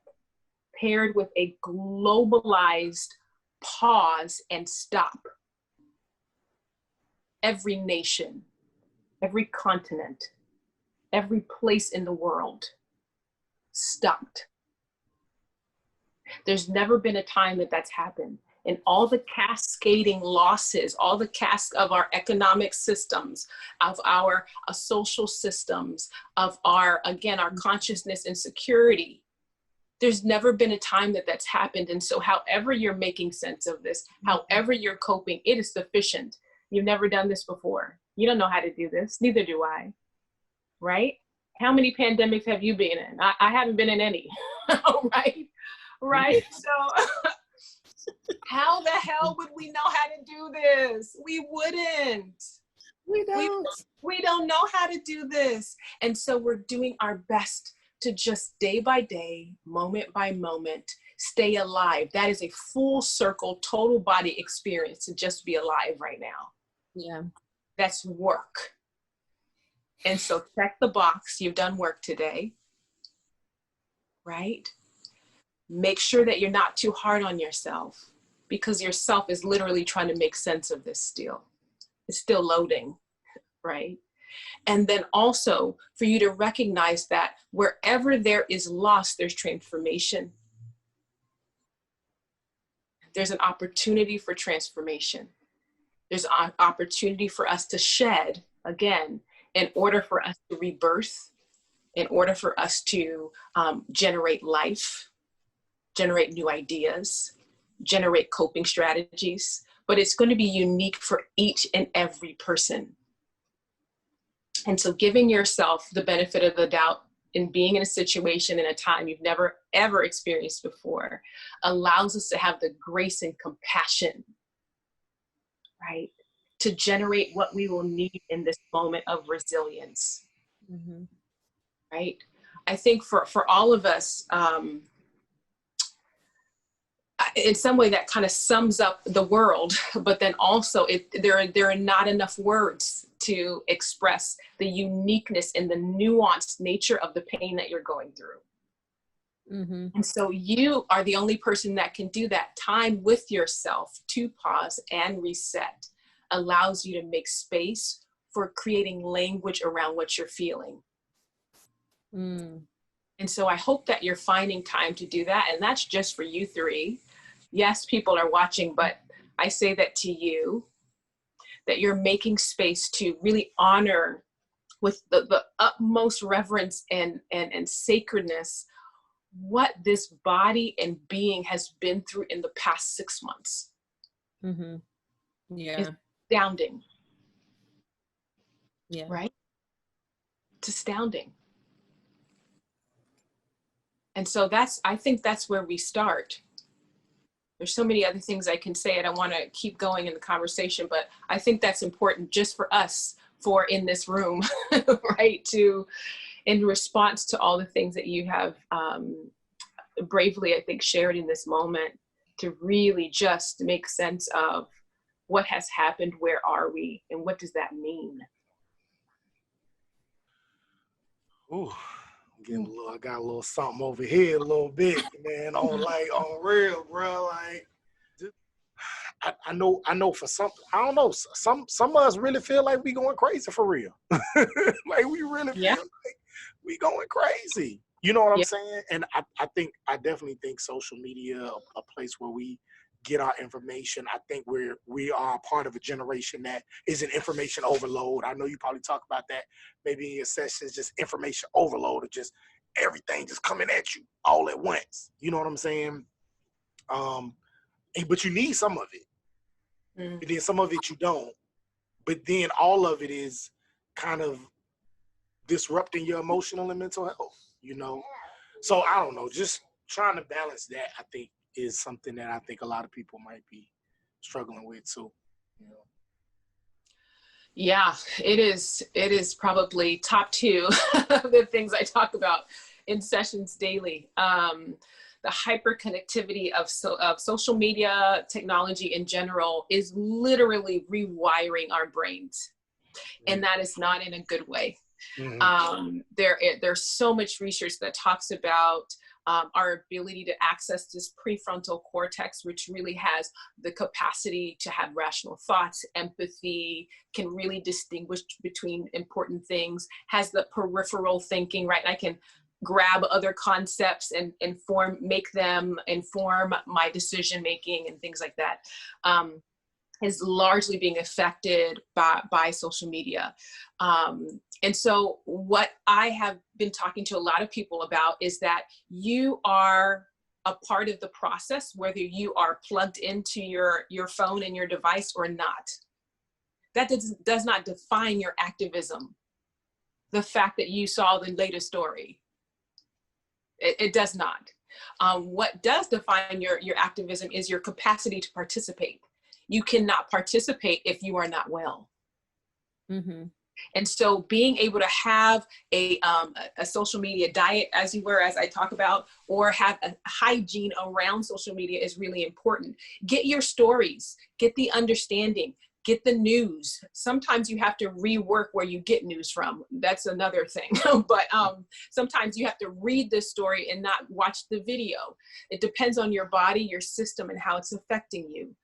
paired with a globalized pause and stop. Every nation, every continent, every place in the world stopped. There's never been a time that that's happened. And all the cascading losses, all the of our economic systems, of our social systems, of our, again, our consciousness and security, there's never been a time that that's happened. And so however you're making sense of this, however you're coping, it is sufficient. You've never done this before. You don't know how to do this. Neither do I, right? How many pandemics have you been in? I haven't been in any, right? Right? So how the hell would we know how to do this? We wouldn't.
We don't.
We don't know how to do this. And so we're doing our best to just day by day, moment by moment, stay alive. That is a full circle, total body experience to just be alive right now.
Yeah.
That's work. And so check the box. You've done work today, right? Make sure that you're not too hard on yourself, because yourself is literally trying to make sense of this still. It's still loading, right? And then also for you to recognize that wherever there is loss, there's transformation. There's an opportunity for transformation. There's an opportunity for us to shed again, in order for us to rebirth, in order for us to generate life, generate new ideas, generate coping strategies, but it's going to be unique for each and every person. And so giving yourself the benefit of the doubt in being in a situation in a time you've never, ever experienced before allows us to have the grace and compassion, right, to generate what we will need in this moment of resilience, right? I think for all of us, in some way that kind of sums up the world, but then also there are not enough words to express the uniqueness and the nuanced nature of the pain that you're going through. And so you are the only person that can do that. Time with yourself to pause and reset allows you to make space for creating language around what you're feeling. And so I hope that you're finding time to do that. And that's just for you three. Yes, people are watching, but I say that to you, that you're making space to really honor with the utmost reverence and sacredness what this body and being has been through in the past 6 months.
Yeah.
It's astounding.
Yeah.
Right? It's astounding. And so I think that's where we start. There's so many other things I can say. I don't want to keep going in the conversation, but I think that's important just for us, for in this room, right? In response to all the things that you have bravely, I think, shared in this moment, to really just make sense of what has happened, where are we, and what does that mean?
Ooh, I got a little something over here, a little bit, man. On real, bro. Like, I know for some, I don't know. Some of us really feel like we going crazy for real. Like we really feel like we going crazy. You know what I'm saying? And I definitely think social media, a place where we get our information. I think we are part of a generation that is an information overload. I know you probably talk about that maybe in your sessions, just information overload, or just everything just coming at you all at once. You know what I'm saying? But you need some of it. And then some of it you don't. But then all of it is kind of disrupting your emotional and mental health, you know? So I don't know, just trying to balance that, I think, is something that I think a lot of people might be struggling with too. You know?
Yeah, it is probably top two of the things I talk about in sessions daily. the hyperconnectivity of social media technology in general is literally rewiring our brains. And that is not in a good way. Mm-hmm. There's so much research that talks about our ability to access this prefrontal cortex, which really has the capacity to have rational thoughts, empathy, can really distinguish between important things, has the peripheral thinking, right? I can grab other concepts and make them inform my decision making and things like that. Is largely being affected by social media. And so what I have been talking to a lot of people about is that you are a part of the process, whether you are plugged into your phone and your device or not. That does not define your activism. The fact that you saw the latest story, it does not. What does define your activism is your capacity to participate. You cannot participate if you are not well. Mm-hmm. And so being able to have a social media diet, as I talk about, or have a hygiene around social media is really important. Get your stories, get the understanding, get the news. Sometimes you have to rework where you get news from. That's another thing. But sometimes you have to read the story and not watch the video. It depends on your body, your system, and how it's affecting you.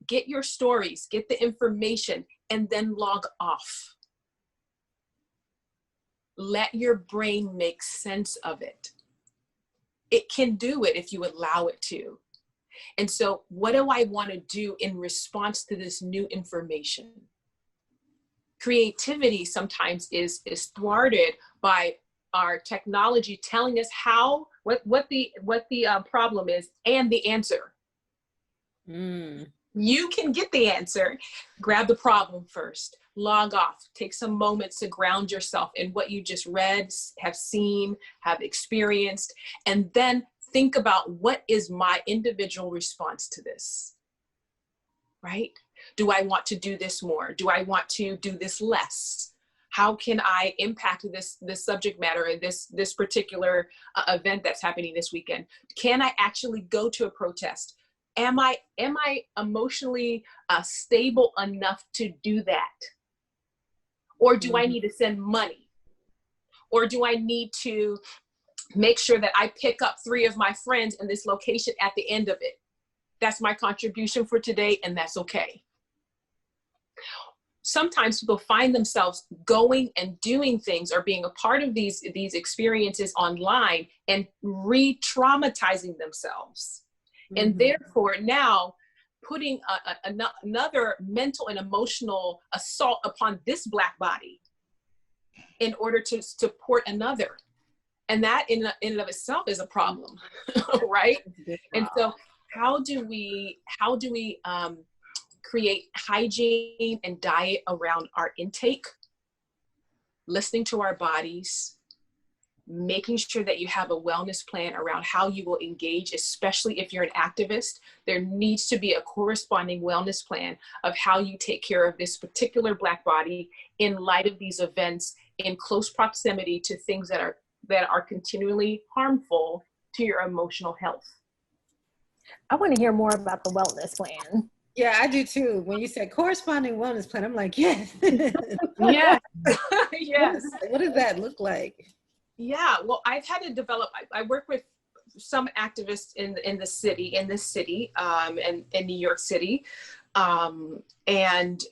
Get your stories, get the information, and then log off. Let your brain make sense of it. It can do it if you allow it to. And so what do I want to do in response to this new information? Creativity sometimes is thwarted by our technology telling us what the problem is and the answer. You can get the answer. Grab the problem first. Log off. Take some moments to ground yourself in what you just read, have seen, have experienced, and then think about what is my individual response to this, right? Do I want to do this more? Do I want to do this less? How can I impact this subject matter or this particular event that's happening this weekend? Can I actually go to a protest? Am I emotionally stable enough to do that? Or do I need to send money? Or do I need to make sure that I pick up 3 of my friends in this location at the end of it? That's my contribution for today, and that's okay. Sometimes people find themselves going and doing things or being a part of these experiences online and re-traumatizing themselves. And therefore now putting another mental and emotional assault upon this Black body in order to support another. And that in and of itself is a problem, right? And so how do we create hygiene and diet around our intake, listening to our bodies, making sure that you have a wellness plan around how you will engage, especially if you're an activist. There needs to be a corresponding wellness plan of how you take care of this particular Black body in light of these events in close proximity to things that are continually harmful to your emotional health.
I want to hear more about the wellness plan.
Yeah, I do too. When you said corresponding wellness plan, I'm like, yes.
Yes. Yes.
What does that look like?
Yeah, well, I've had to develop, I work with some activists in this city, and in New York City, and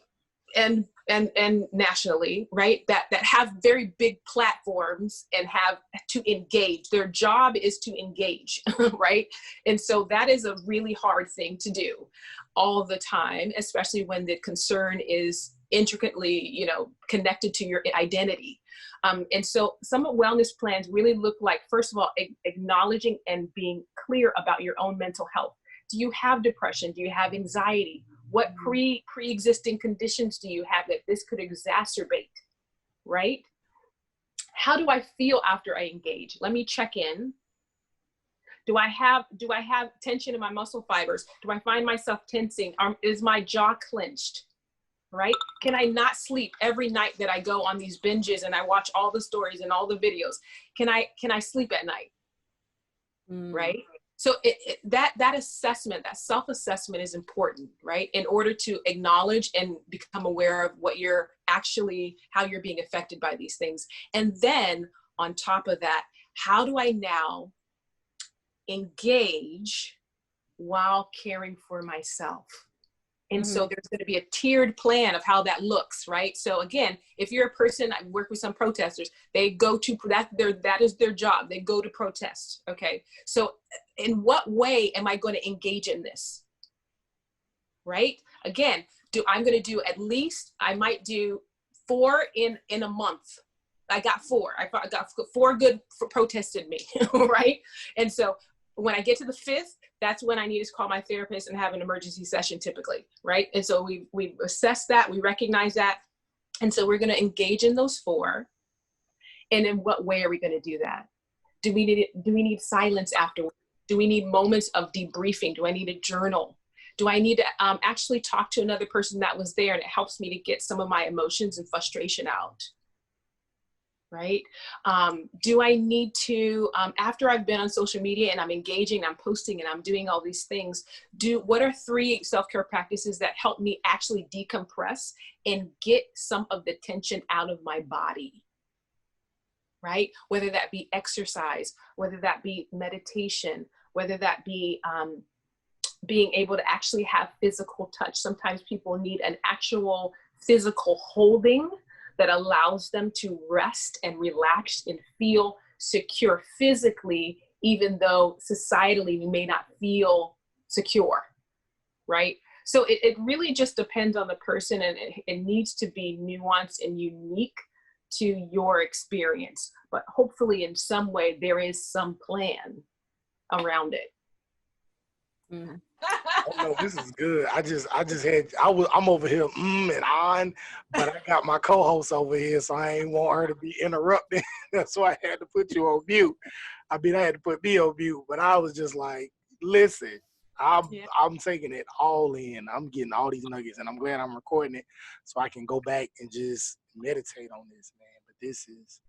nationally, right? That have very big platforms and have to engage. Their job is to engage, right? And so that is a really hard thing to do all the time, especially when the concern is intricately, connected to your identity. And so some wellness plans really look like, first of all, acknowledging and being clear about your own mental health. Do you have depression? Do you have anxiety? What pre-existing conditions do you have that this could exacerbate, right? How do I feel after I engage? Let me check in. Do I have tension in my muscle fibers? Do I find myself tensing? Is my jaw clenched? Right? Can I not sleep every night that I go on these binges and I watch all the stories and all the videos? Can I sleep at night? right? So that assessment, that self-assessment is important, right? In order to acknowledge and become aware of what you're actually, how you're being affected by these things. And then on top of that, how do I now engage while caring for myself? And so there's going to be a tiered plan of how that looks, right? So again, if you're a person, I work with some protesters, they go to, that is their job. They go to protest, okay? So in what way am I going to engage in this, right? Again, I'm going to do at least, I might do 4 in a month. I got 4. I got 4 good protested me, right? And so when I get to the 5th, that's when I need to call my therapist and have an emergency session typically, right? And so we assess that, we recognize that. And so we're going to engage in those 4. And in what way are we going to do that? Do we need silence afterwards? Do we need moments of debriefing? Do I need a journal? Do I need to actually talk to another person that was there and it helps me to get some of my emotions and frustration out? Right? Do I need to, after I've been on social media and I'm engaging, I'm posting and I'm doing all these things, what are 3 self-care practices that help me actually decompress and get some of the tension out of my body? Right? Whether that be exercise, whether that be meditation, whether that be being able to actually have physical touch. Sometimes people need an actual physical holding that allows them to rest and relax and feel secure physically, even though societally we may not feel secure, right? So it really just depends on the person, and it needs to be nuanced and unique to your experience. But hopefully in some way there is some plan around it.
Oh no, this is good. I'm over here and on, but I got my co-host over here, so I ain't want her to be interrupted. That's why I had to put you on mute. I had to put me on mute, but I was just like, listen, I'm taking it all in. I'm getting all these nuggets, and I'm glad I'm recording it so I can go back and just meditate on this, man. But this is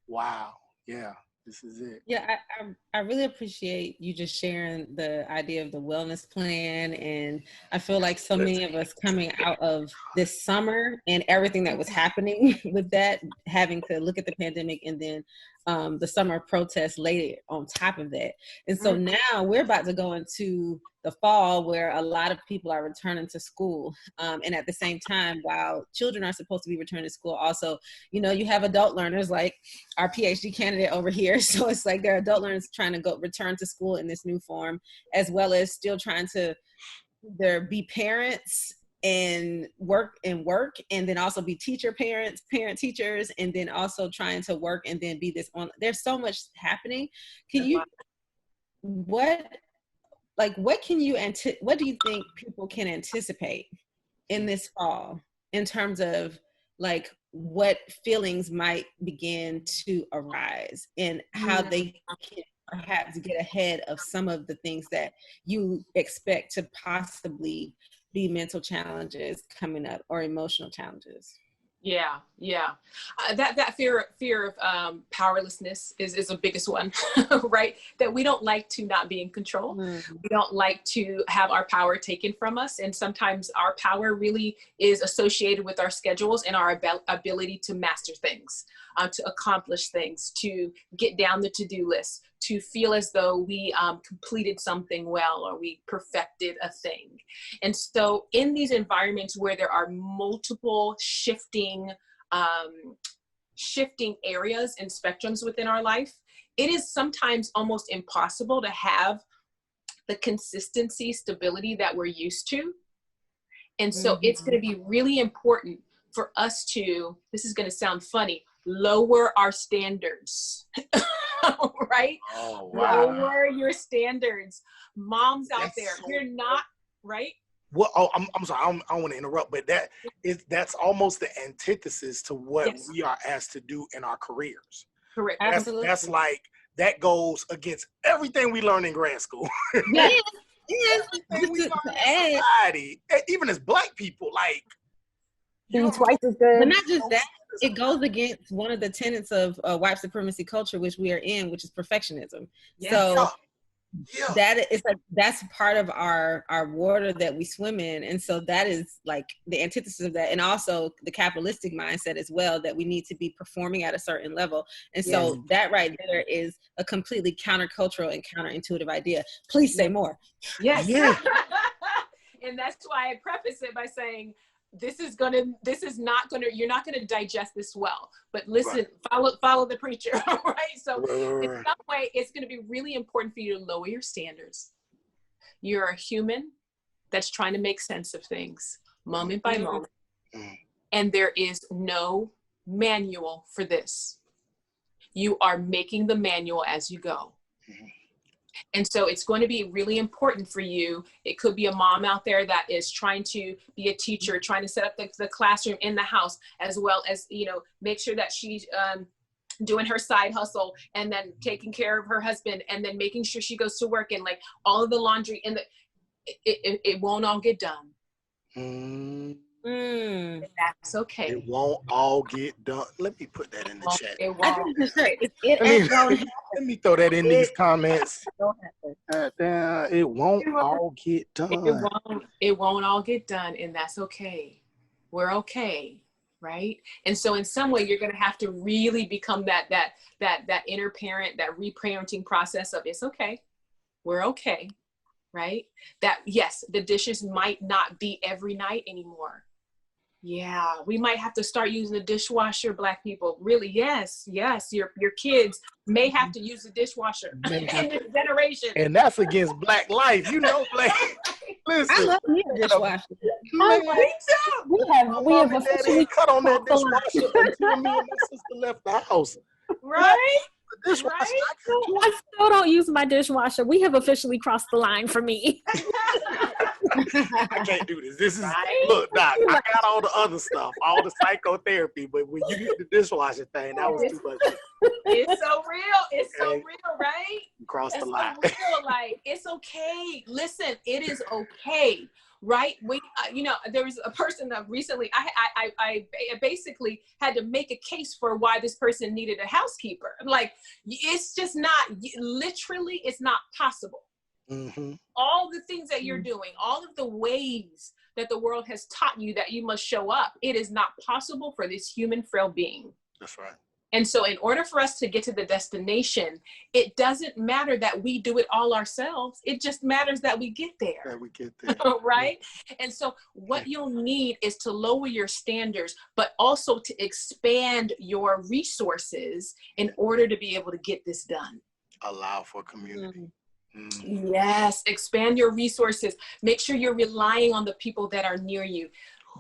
wow. Yeah. This is it.
Yeah, I really appreciate you just sharing the idea of the wellness plan. And I feel like so many of us coming out of this summer and everything that was happening with that, having to look at the pandemic and then the summer protests later on top of that. And so now we're about to go into the fall where a lot of people are returning to school. And at the same time, while children are supposed to be returning to school, also, you have adult learners like our PhD candidate over here. So it's like there are adult learners trying to return to school in this new form, as well as still trying to either be parents and work, and then also be parent teachers, and then also trying to work and then be this on. There's so much happening. What do you think people can anticipate in this fall in terms of like what feelings might begin to arise and how they can perhaps get ahead of some of the things that you expect to possibly be mental challenges coming up or emotional challenges?
Yeah. That fear of powerlessness is the biggest one, right? That we don't like to not be in control. We don't like to have our power taken from us. And sometimes our power really is associated with our schedules and our ability to master things, to accomplish things, to get down the to-do list, to feel as though we completed something well or we perfected a thing. And so in these environments where there are multiple shifting areas and spectrums within our life, it is sometimes almost impossible to have the consistency, stability that we're used to. And so it's going to be really important for us to, this is going to sound funny, lower our standards. Right?
Oh, wow.
Lower your standards. Moms out there, you're not, right?
Well, I'm sorry, I don't want to interrupt, but that's almost the antithesis to what we are asked to do in our careers.
Correct.
Absolutely.
That's like, that goes against everything we learn in grad school.
Yes.
Everything we learn in society, even as Black people, like,
be twice as good.
But not just that, it goes against one of the tenets of white supremacy culture, which we are in, which is perfectionism.
Yes.
So
Yeah.
that is like, that's part of our water that we swim in. And so that is like the antithesis of that. And also the capitalistic mindset as well, that we need to be performing at a certain level. And so that right there is a completely countercultural and counterintuitive idea. Please say more.
Yes.
Yeah.
And that's why I preface it by saying, you're not gonna digest this well, but listen, follow the preacher, right? So in some way, it's gonna be really important for you to lower your standards. You're a human that's trying to make sense of things moment by moment. And there is no manual for this. You are making the manual as you go. And so it's going to be really important for you. It could be a mom out there that is trying to be a teacher, trying to set up the classroom in the house, as well as, make sure that she's doing her side hustle and then taking care of her husband and then making sure she goes to work and like all of the laundry and it won't all get done. That's okay.
It won't all get done. Let me put that in the chat.
It won't.
Let me throw that in these comments. It won't all get done.
It won't all get done, and that's okay. We're okay, right? And so in some way, you're going to have to really become that inner parent, that reparenting process of it's okay. We're okay, right? That yes, the dishes might not be every night anymore. Yeah, we might have to start using the dishwasher, Black people. Really, yes. Your kids may have to use the dishwasher in this generation.
And that's against Black life. Black. Listen.
I love me a dishwasher.
We have officially
cut on that dishwasher until me and my sister left the house.
Right?
Dishwasher.
I still don't use my dishwasher. We have officially crossed the line for me.
I can't do this. This is look, Doc. I got all the other stuff, all the psychotherapy, but when you get the dishwasher thing, that was too much.
It's so real. It's so real, right?
You crossed the line.
So real, like it's okay. Listen, it is okay, right? When there was a person that recently I basically had to make a case for why this person needed a housekeeper. Like it's just not literally. It's not possible. Mm-hmm. All the things that you're doing, all of the ways that the world has taught you that you must show up, it is not possible for this human frail being.
That's right.
And so in order for us to get to the destination, it doesn't matter that we do it all ourselves. It just matters that we get there.
That we get there.
Right? And so what you'll need is to lower your standards, but also to expand your resources in order to be able to get this done.
Allow for community.
Yes, expand your resources. Make sure you're relying on the people that are near you.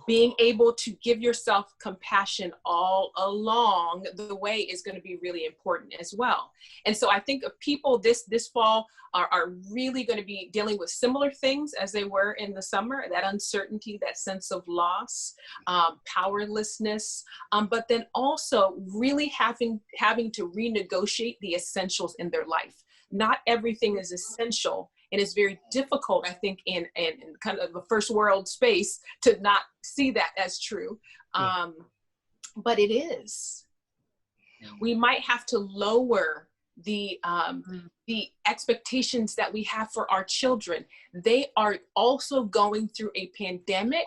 Being able to give yourself compassion all along the way is going to be really important as well. And so I think people this fall are really going to be dealing with similar things as they were in the summer, that uncertainty, that sense of loss, powerlessness, but then also really having to renegotiate the essentials in their life. Not everything is essential. It is very difficult, I think, in kind of a first world space to not see that as true. But it is. We might have to lower the expectations that we have for our children. They are also going through a pandemic,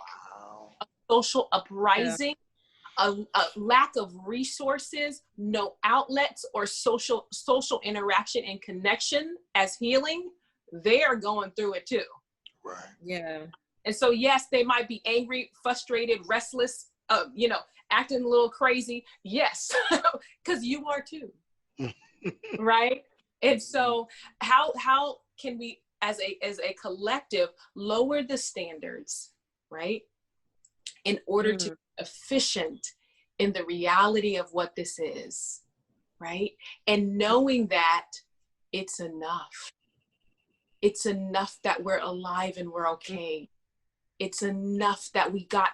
a social uprising, a lack of resources, no outlets or social interaction and connection as healing. They are going through it too.
Right.
Yeah.
And so, yes, they might be angry, frustrated, restless, acting a little crazy. Yes, because you are too. Right. And so how can we as a collective lower the standards, right? In order to be efficient in the reality of what this is, right? And knowing that it's enough. It's enough that we're alive and we're okay. It's enough that we got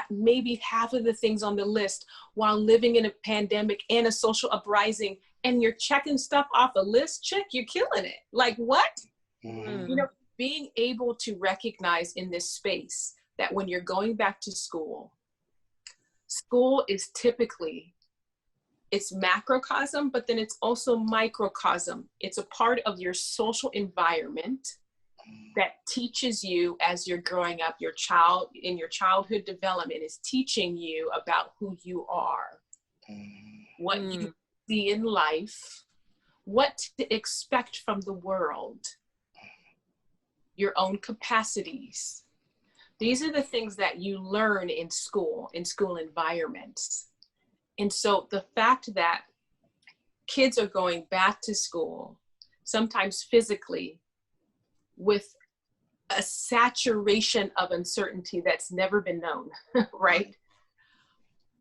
maybe half of the things on the list while living in a pandemic and a social uprising, and you're checking stuff off a list. Check, you're killing it. Like what? Mm-hmm. Being able to recognize in this space that when you're going back to school is typically it's macrocosm, but then it's also microcosm. It's a part of your social environment that teaches you as you're growing up. Your child in your childhood development is teaching you about who you are, what you see in life, what to expect from the world, your own capacities. These are the things that you learn in school environments. And so the fact that kids are going back to school, sometimes physically, with a saturation of uncertainty that's never been known, right?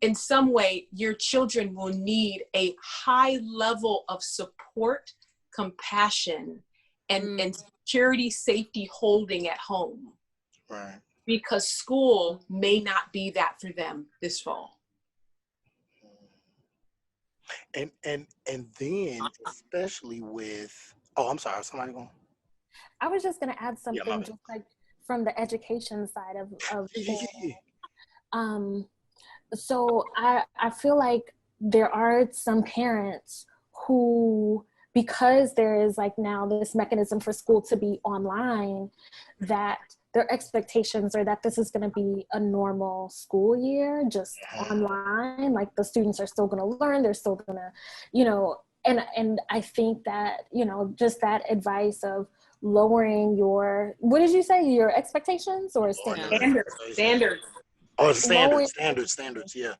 In some way, your children will need a high level of support, compassion, and security, safety holding at home.
Right.
Because school may not be that for them this fall.
And then especially with, oh, I'm sorry, somebody going?
I was just going to add something,
bad.
just like from the education side of things. So I feel like there are some parents who, because there is like now this mechanism for school to be online, that their expectations are that this is going to be a normal school year, just online. Like the students are still going to learn, they're still going to, you know, and I think that, you know, just that advice of lowering your, what did you say, your expectations or standards?
Standards.
Oh, standards, yeah.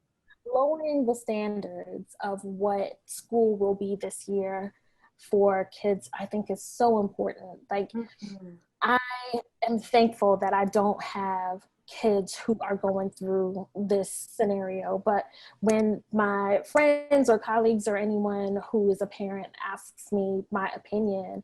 Lowering the standards of what school will be this year for kids, I think is so important. Like, I am thankful that I don't have kids who are going through this scenario, but when my friends or colleagues or anyone who is a parent asks me my opinion,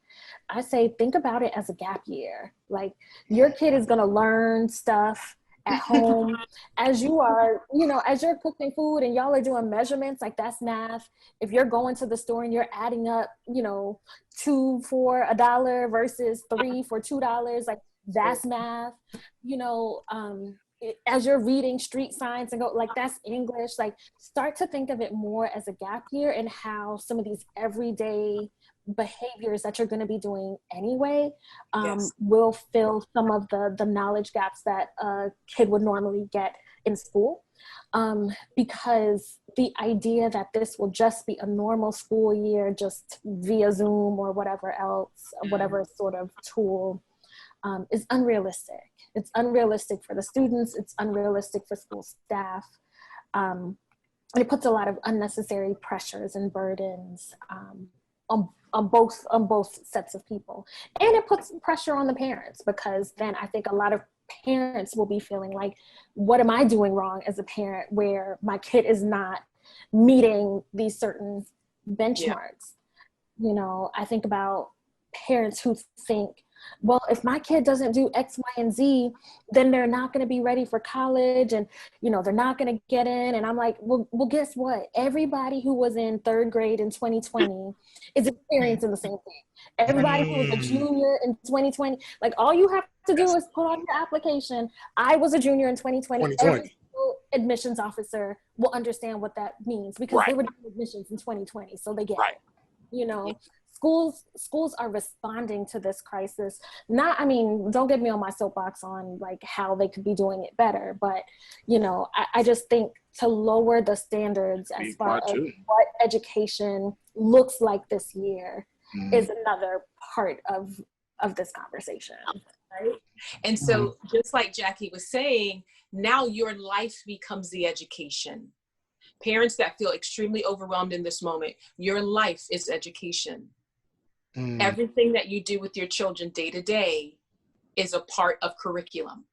I say, think about it as a gap year. Like, your kid is going to learn stuff at home as you are, you know, as you're cooking food and y'all are doing measurements, like that's math. If you're going to the store and you're adding up, you know, 2 for $1 versus 3 for $2, like that's math. You know, as you're reading street signs and go, like that's English. Like, start to think of it more as a gap year and how some of these everyday behaviors that you're going to be doing anyway will fill some of the knowledge gaps that a kid would normally get in school, because the idea that this will just be a normal school year just via Zoom or whatever else, whatever sort of tool, is unrealistic. It's unrealistic for the students, it's unrealistic for school staff, and it puts a lot of unnecessary pressures and burdens on both sets of people. And it puts pressure on the parents, because then I think a lot of parents will be feeling like, what am I doing wrong as a parent where my kid is not meeting these certain benchmarks? You know, I think about parents who think, well, if my kid doesn't do X, Y, and Z, then they're not going to be ready for college, and, you know, they're not going to get in. And I'm like, well, guess what? Everybody who was in 3rd grade in 2020 is experiencing the same thing. Everybody who was a junior in 2020, like, all you have to do is put on your application, I was a junior in 2020. Every single admissions officer will understand what that means, because they were doing admissions in 2020, so they get it. You know, schools are responding to this crisis. Not, I mean, don't get me on my soapbox on like how they could be doing it better, but, you know, I just think to lower the standards as far as what education looks like this year is another part of this conversation. Right?
And so just like Jackie was saying, now your life becomes the education. Parents that feel extremely overwhelmed in this moment, your life is education. Everything that you do with your children day to day is a part of curriculum.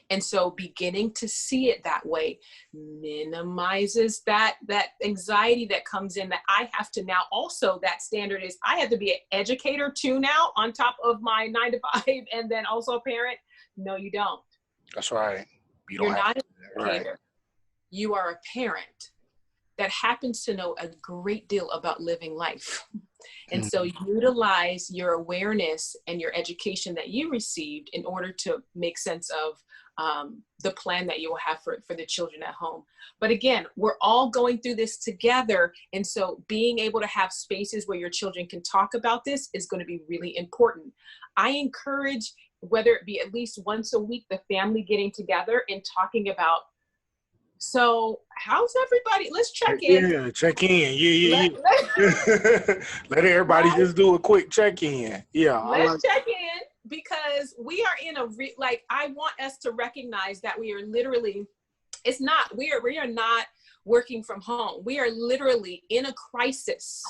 And so beginning to see it that way minimizes that anxiety that comes in, that I have to now also, that standard is I have to be an educator too now on top of my 9 to 5 and then also a parent. No, you don't.
That's right.
You're not an educator. You are a parent that happens to know a great deal about living life. And so utilize your awareness and your education that you received in order to make sense of the plan that you will have for the children at home. But again, we're all going through this together. And so being able to have spaces where your children can talk about this is going to be really important. I encourage, whether it be at least once a week, the family getting together and talking about, so how's everybody? Let's check in.
Yeah, check in. Yeah. Let everybody
Right?
just do a quick check in. Yeah.
Let's check in, because we are in a I want us to recognize that we are literally, we are not working from home. We are literally in a crisis.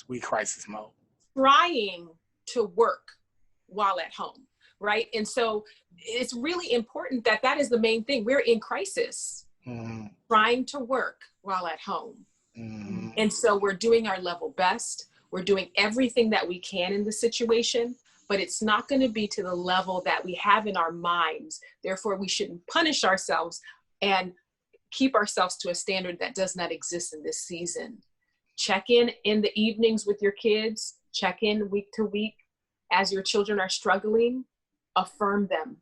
We crisis mode.
Trying to work while at home, right? And so it's really important that is the main thing. We're in crisis, trying to work while at home. And so we're doing our level best. We're doing everything that we can in the situation, but it's not going to be to the level that we have in our minds. Therefore, we shouldn't punish ourselves and keep ourselves to a standard that does not exist in this season. Check in the evenings with your kids. Check in week to week. As your children are struggling, affirm them.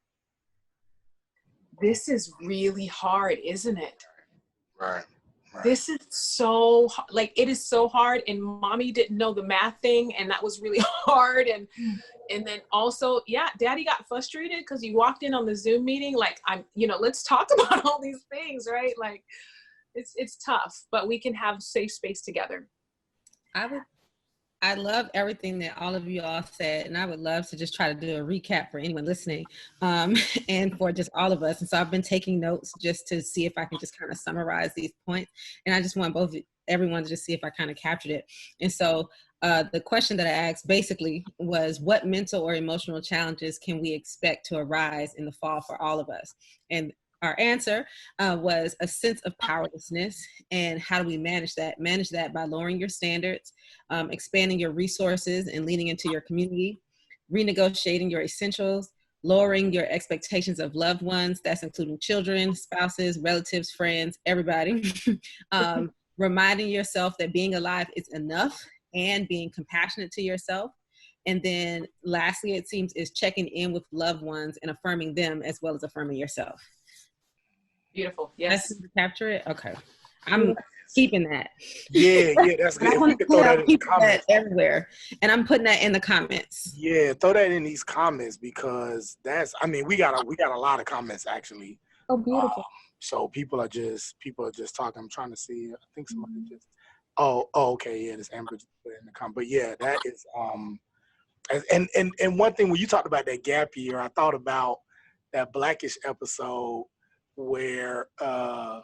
This is really hard, isn't it?
Right.
This is so, it is so hard, and mommy didn't know the math thing, and that was really hard. And then also, daddy got frustrated because he walked in on the Zoom meeting, let's talk about all these things, right? It's tough, but we can have safe space together.
I love everything that all of you all said, and I would love to just try to do a recap for anyone listening, and for just all of us. And so I've been taking notes just to see if I can just kind of summarize these points. And I just want everyone to just see if I kind of captured it. And so the question that I asked basically was, what mental or emotional challenges can we expect to arise in the fall for all of us? And our answer was a sense of powerlessness. And how do we manage that? Manage that by lowering your standards, expanding your resources and leaning into your community, renegotiating your essentials, lowering your expectations of loved ones. That's including children, spouses, relatives, friends, everybody. Reminding yourself that being alive is enough, and being compassionate to yourself. And then lastly, it seems, is checking in with loved ones and affirming them as well as affirming yourself.
Beautiful. Yes.
That's to capture it. Okay. I'm keeping that.
Yeah, that's good.
I want to
throw that in the comments
everywhere. And I'm putting that in the comments.
Yeah, throw that in these comments, because we got a lot of comments actually.
Oh, beautiful.
So people are just talking. I'm trying to see. I think somebody just. Oh, okay. Yeah, this Amber just put it in the comment. But yeah, that is and one thing, when you talked about that gap year, I thought about that Blackish episode where the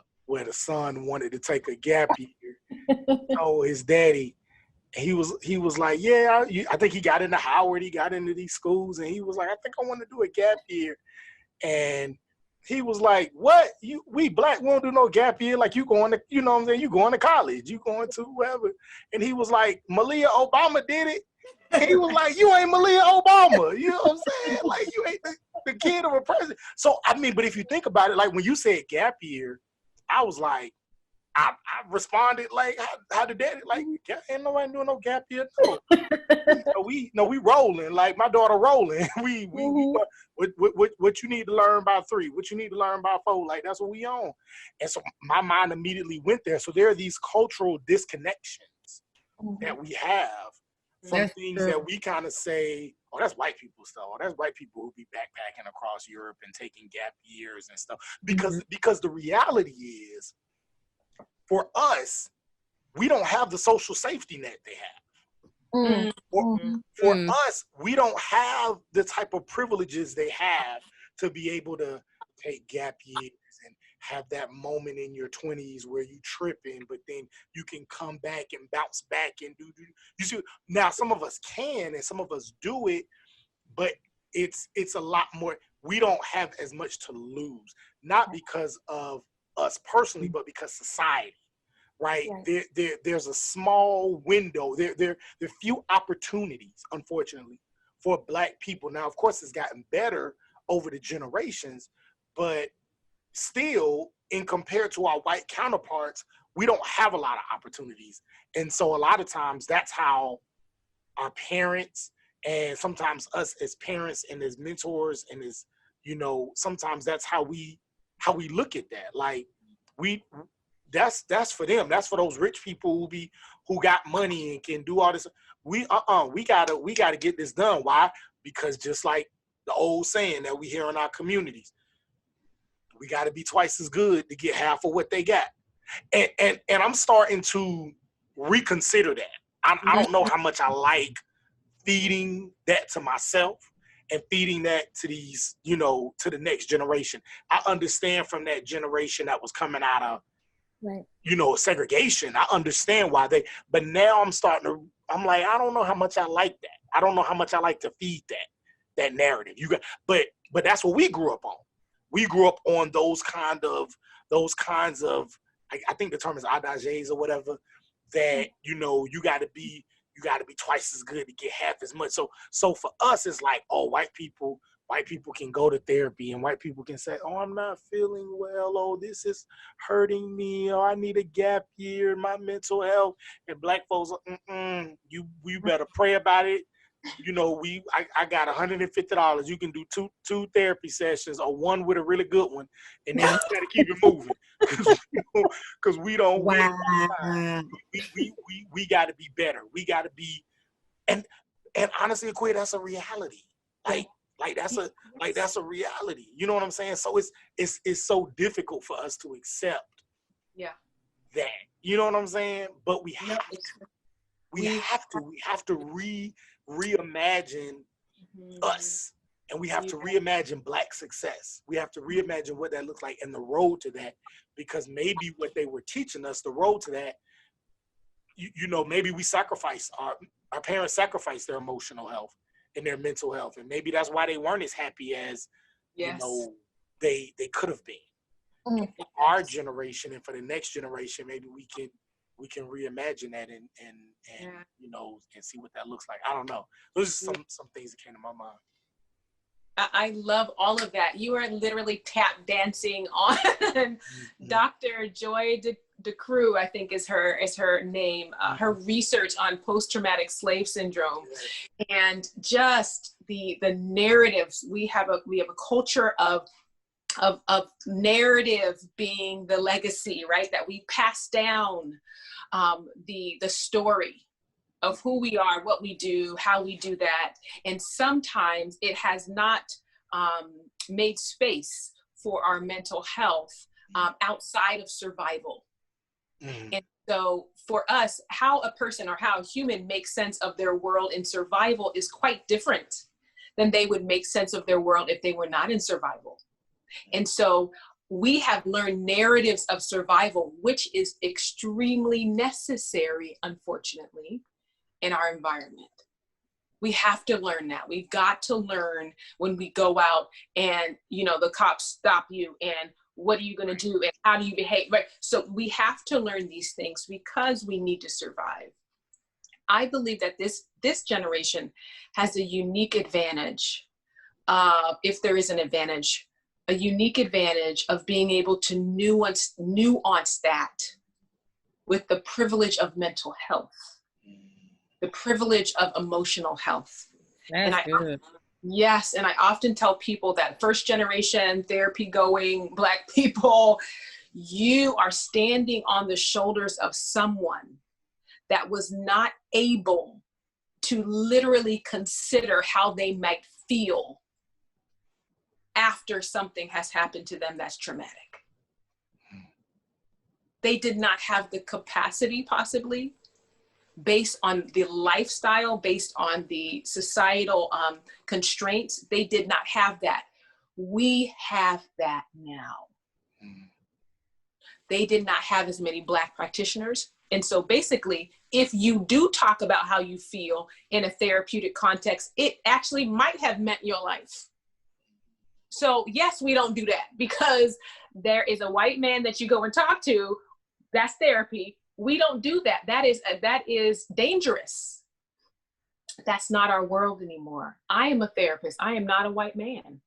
son wanted to take a gap year. Told his daddy, he was like, I think he got into Howard, he got into these schools, and he was like, I think I want to do a gap year. And he was like, what? We black, we don't do no gap year. Like, you going to, you know what I'm saying? You going to college, you going to whoever. And he was like, Malia Obama did it. And he was like, you ain't Malia Obama. You know what I'm saying? Like, you ain't the kid of a president. So, but if you think about it, like when you said gap year, I was like, I responded like, how did that, like, ain't nobody doing no gap year. No, we rolling, like my daughter rolling. we what you need to learn by 3, what you need to learn by 4, like that's what we on. And so my mind immediately went there. So there are these cultural disconnections that we have from things that we kind of say, oh, that's white people stuff. Or that's white people who be backpacking across Europe and taking gap years and stuff. Because the reality is, for us, we don't have the social safety net they have. For us, we don't have the type of privileges they have to be able to take gap years and have that moment in your 20s where you tripping, but then you can come back and bounce back and do. You see, now some of us can and some of us do it, but it's a lot more. We don't have as much to lose, not because of us personally, but because society. Right. There's a small window. There are few opportunities, unfortunately, for Black people. Now, of course, it's gotten better over the generations, but still, in compared to our white counterparts, we don't have a lot of opportunities. And so a lot of times that's how our parents, and sometimes us as parents and as mentors and as, you know, sometimes that's how we look at that. Like that's for them. That's for those rich people who got money and can do all this. We gotta get this done. Why? Because just like the old saying that we hear in our communities, we gotta be twice as good to get half of what they got. And I'm starting to reconsider that. I don't know how much I like feeding that to myself and feeding that to these, you know, to the next generation. I understand from that generation that was coming out of,
Right.
you know, segregation. I understand why but now I'm like, I don't know how much I like that. I don't know how much I like to feed that narrative. But that's what we grew up on. We grew up on those kinds of, I think the term is adages or whatever, that, you know, you got to be twice as good to get half as much. So for us, it's like, oh, white people can go to therapy, and white people can say, oh, I'm not feeling well. Oh, this is hurting me. Oh, I need a gap year in my mental health. And black folks, you better pray about it. You know, I got $150. You can do two therapy sessions, or one with a really good one, and then you got to keep it moving because we don't.
Wow.
We got to be better. We got to be, and honestly, Akua, that's a reality. Like that's a reality. You know what I'm saying? So it's so difficult for us to accept.
Yeah.
That. You know what I'm saying? But we have to reimagine us, and we have to reimagine Black success. We have to reimagine what that looks like and the road to that, because maybe what they were teaching us, the road to that, you know, maybe we sacrifice our parents sacrificed their emotional health and their mental health, and maybe that's why they weren't as happy as you know they could have been. For our generation and for the next generation, maybe we can reimagine that and you know, and see what that looks like. I don't know. Those are some things that came to my mind.
I love all of that. You are literally tap dancing on Dr. Joy DeCrue, I think is her name, her research on post-traumatic slave syndrome, and just the narratives. We have a culture of narrative being the legacy, right? That we pass down the story of who we are, what we do, how we do that. And sometimes it has not made space for our mental health outside of survival. And so for us, how a person or how a human makes sense of their world in survival is quite different than they would make sense of their world if they were not in survival. And so we have learned narratives of survival, which is extremely necessary, unfortunately, in our environment. We have to learn that. We've got to learn when we go out and, you know, the cops stop you and what are you going to do and how do you behave, right? So we have to learn these things because we need to survive. I believe that this generation has a unique advantage, if there is an advantage, a unique advantage of being able to nuance that with the privilege of mental health, the privilege of emotional health.
That's good.
Yes, and I often tell people that first generation therapy going Black people, you are standing on the shoulders of someone that was not able to literally consider how they might feel after something has happened to them that's traumatic. They did not have the capacity, possibly, based on the lifestyle, based on the societal constraints. They did not have that. We have that now. They did not have as many Black practitioners. And so basically, if you do talk about how you feel in a therapeutic context, it actually might have meant your life. So yes, we don't do that because there is a white man that you go and talk to, that's therapy. We don't do that. That is dangerous. That's not our world anymore. I am a therapist. I am not a white man.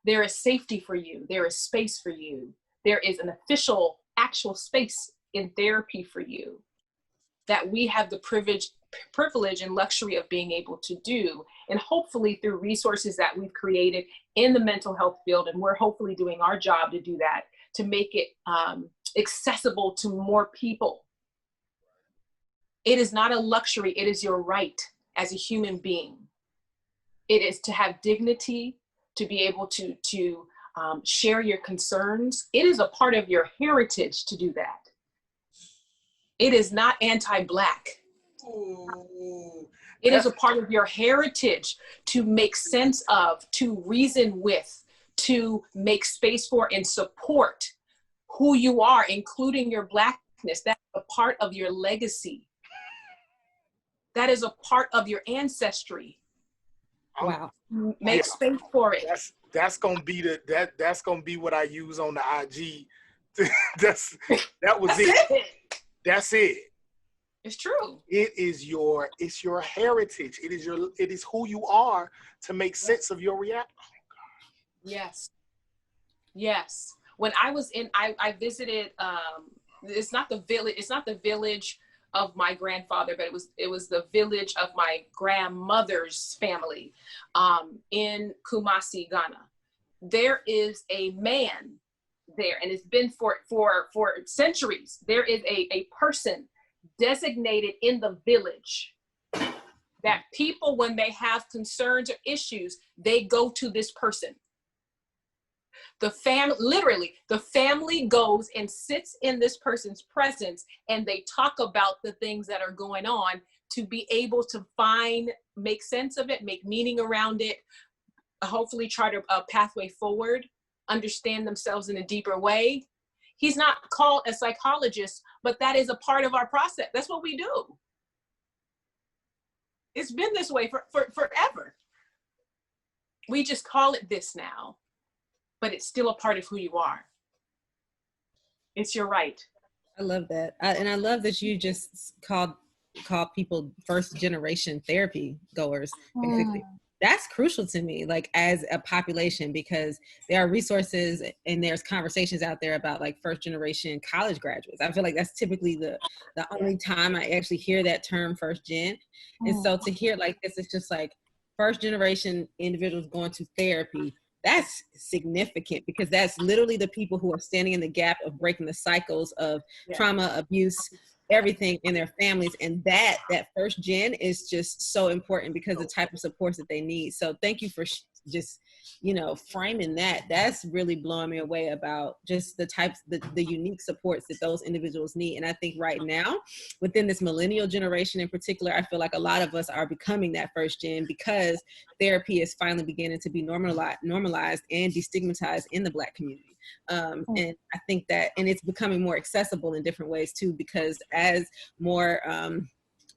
There is safety for you. There is space for you. There is an actual space in therapy for you that we have the privilege and luxury of being able to do. And hopefully through resources that we've created in the mental health field, and we're hopefully doing our job to do that, to make it accessible to more people. It is not a luxury, it is your right as a human being. It is to have dignity, to be able to share your concerns. It is a part of your heritage to do that. It is not anti-Black. It is a part of your heritage to make sense of, to reason with, to make space for and support who you are, including your Blackness. That's a part of your legacy. That is a part of your ancestry.
Wow.
Make space for it.
That's gonna be that's gonna be what I use on the IG. That was it. That's it.
It's true.
It's your heritage. It is who you are to make sense of your reality.
Yes. Yes. When I was I visited, it's not the village of my grandfather, but it was the village of my grandmother's family, in Kumasi, Ghana. There is a man there, and it's been for centuries. There is a person designated in the village that people, when they have concerns or issues, they go to this person. The family goes and sits in this person's presence, and they talk about the things that are going on to be able to make sense of it, make meaning around it, hopefully chart a pathway forward, understand themselves in a deeper way. He's not called a psychologist, but that is a part of our process. That's what we do. It's been this way for forever. We just call it this now, but it's still a part of who you are. It's your right.
I love that. And I love that you just call people first generation therapy goers, basically. That's crucial to me, like as a population, because there are resources and there's conversations out there about like first generation college graduates. I feel like that's typically the only time I actually hear that term, first gen. And so to hear like this, it's just like first generation individuals going to therapy. That's significant, because that's literally the people who are standing in the gap of breaking the cycles of trauma, abuse, everything in their families. And that first gen is just so important because the type of supports that they need. So thank you for just, framing that. That's really blowing me away about just the types, the unique supports that those individuals need. And I think right now, within this millennial generation in particular, I feel like a lot of us are becoming that first gen because therapy is finally beginning to be normalized and destigmatized in the Black community. And I think that, and it's becoming more accessible in different ways too, because as more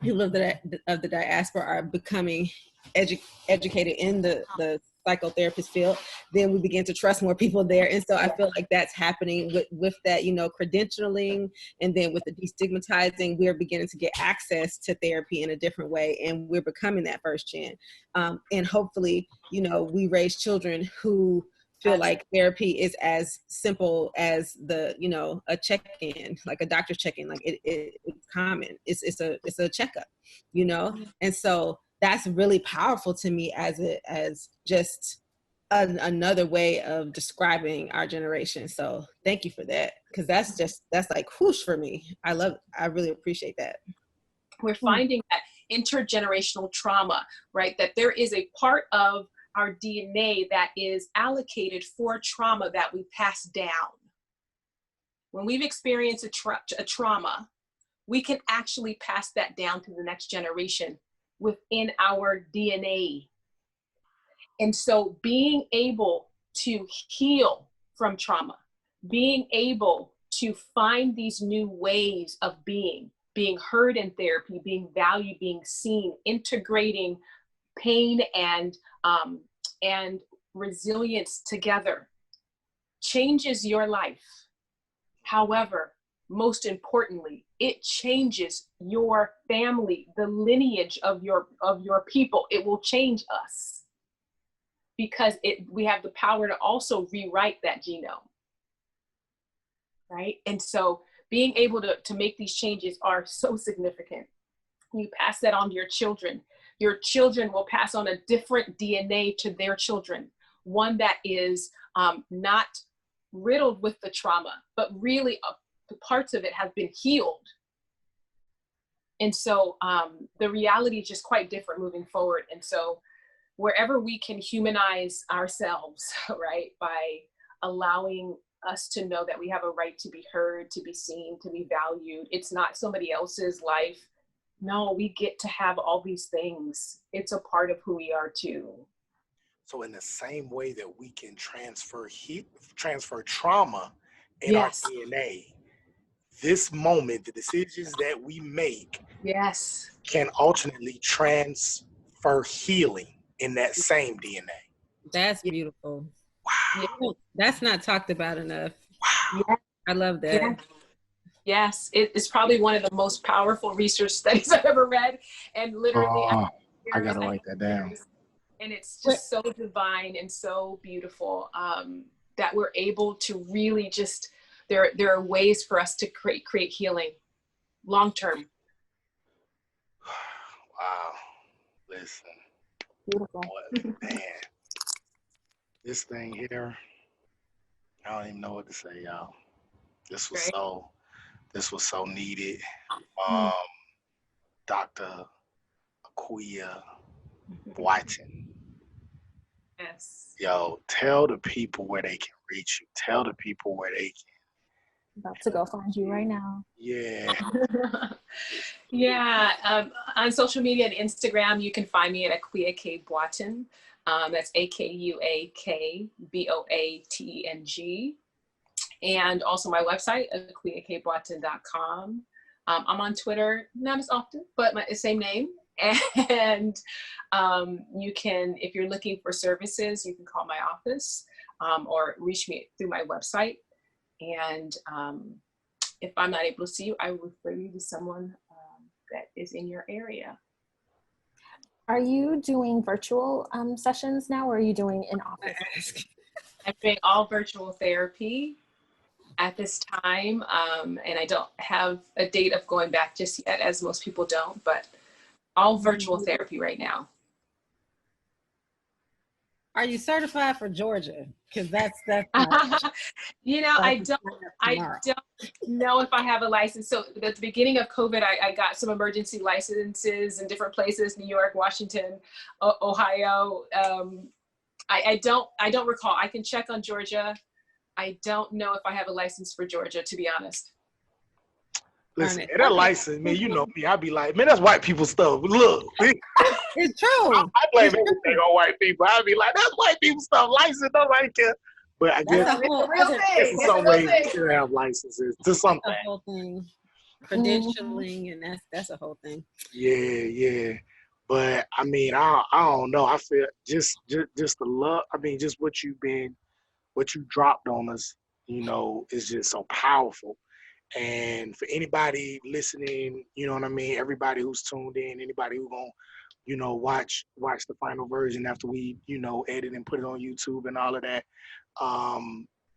people of the diaspora are becoming educated in the psychotherapist field, then we begin to trust more people there. And so I feel like that's happening with that, credentialing, and then with the destigmatizing, we're beginning to get access to therapy in a different way, and we're becoming that first gen. And hopefully, we raise children who feel like therapy is as simple as a check-in, like a doctor's check-in, like it's common. It's a checkup, And so that's really powerful to me as just another way of describing our generation. So thank you for that, because that's like whoosh for me. I really appreciate that.
We're finding that intergenerational trauma, right? That there is a part of our DNA that is allocated for trauma that we pass down. When we've experienced a trauma, we can actually pass that down to the next generation within our DNA. And so being able to heal from trauma, being able to find these new ways of being heard in therapy, being valued, being seen, integrating pain and resilience together changes your life. However, most importantly, it changes your family, the lineage of your people. It will change us because we have the power to also rewrite that genome, right? And so being able to make these changes are so significant. You pass that on to your children. Your children will pass on a different DNA to their children, one that is not riddled with the trauma, but really the parts of it have been healed. And so the reality is just quite different moving forward. And so wherever we can humanize ourselves, right, by allowing us to know that we have a right to be heard, to be seen, to be valued. It's not somebody else's life. No, we get to have all these things. It's a part of who we are too.
So in the same way that we can transfer trauma in
Yes.
our DNA, this moment, the decisions that we make
Yes.
can alternately transfer healing in that same DNA.
That's beautiful.
Wow.
Yeah, that's not talked about enough.
Wow.
Yeah.
I love that.
Yeah. Yes, it's probably one of the most powerful research studies I've ever read. And literally,
I gotta write that down.
And it's just so divine and so beautiful that we're able to really just, there are ways for us to create healing long term.
Wow. Listen.
Beautiful.
Man. This thing here, I don't even know what to say, y'all. This was so needed. Dr.Akua Boateng.
Yes.
Yo, tell the people where they can reach you. Tell the people where they can.
About to go find you right now.
Yeah.
Yeah. On social media and Instagram, you can find me at Akua Boateng. That's AKUAKBOATENG. And also my website, akuakboateng.com. I'm on Twitter, not as often, but my same name. And you can, if you're looking for services, you can call my office or reach me through my website. And if I'm not able to see you, I will refer you to someone that is in your area.
Are you doing virtual sessions now, or are you doing in office?
I'm doing all virtual therapy at this time, and I don't have a date of going back just yet, as most people don't, but all virtual therapy right now.
Are you certified for Georgia? Because that's
you know, I don't know if I have a license. So at the beginning of COVID, I got some emergency licenses in different places: New York, Washington, Ohio. I don't recall. I can check on Georgia. I don't know if I have a license for Georgia, to be honest.
Listen, that license, man, you know me. I'd be like, man, that's white people stuff. Look,
it's true.
I blame everything on white people. I'd be like, that's white people stuff. License, nobody care. But I guess
it's a real thing.
in some ways you should have licenses to something.
That's a whole thing. Credentialing, and that's a whole thing.
Yeah. But I mean, I don't know. I feel just the love. I mean, just what you dropped on us, you know, is just so powerful. And for anybody listening, you know what I mean, everybody who's tuned in, anybody who's gonna, you know, watch the final version after we, you know, edit and put it on YouTube and all of that.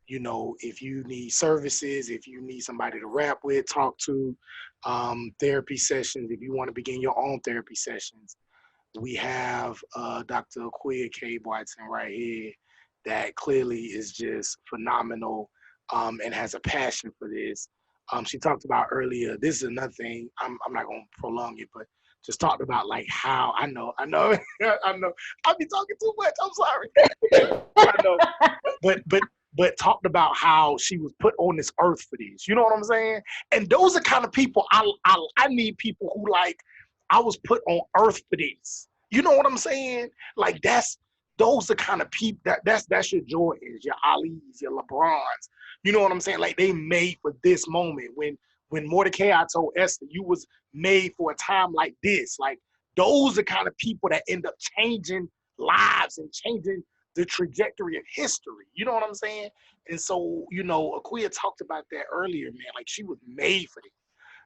You know, if you need services, if you need somebody to rap with, talk to, therapy sessions, if you want to begin your own therapy sessions, we have Dr. Akua Boateng right here that clearly is just phenomenal and has a passion for this. She talked about earlier, this is another thing, I'm not going to prolong it, but just talked about like how, I know, I be talking too much, I'm sorry. I know, but talked about how she was put on this earth for this, you know what I'm saying? And those are kind of people, I need people who like, I was put on earth for this. You know what I'm saying? Like those are kind of people, that's your Jordans, your Ali's, your LeBrons. You know what I'm saying? Like they made for this moment. When Mordecai told Esther, you was made for a time like this. Like those are kind of people that end up changing lives and changing the trajectory of history. You know what I'm saying? And so, you know, Akua talked about that earlier, man. Like she was made for this.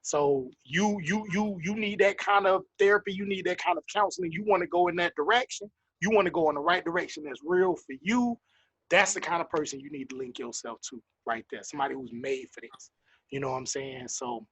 So you need that kind of therapy. You need that kind of counseling. You want to go in that direction. You want to go in the right direction that's real for you. That's the kind of person you need to link yourself to right there. Somebody who's made for this. You know what I'm saying? So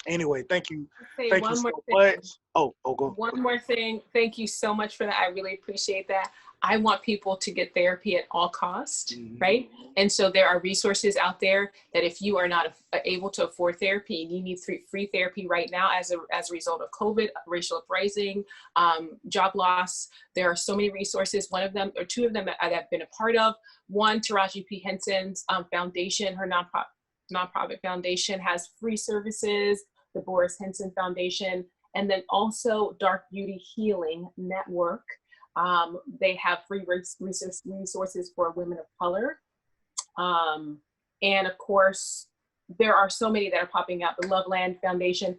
Anyway, thank you.
Say
Thank you
one
so
more thing.
much. Oh, go.
One more thing. Thank you so much for that. I really appreciate that. I want people to get therapy at all costs, right? And so there are resources out there that if you are not able to afford therapy and you need free therapy right now as a result of COVID, racial uprising, job loss, there are so many resources. One of them or two of them that I've been a part of. One, Taraji P. Henson's foundation, her nonprofit foundation has free services. The Boris Henson Foundation, and then also Dark Beauty Healing Network. They have free resources for women of color. And of course, there are so many that are popping up. The Loveland Foundation,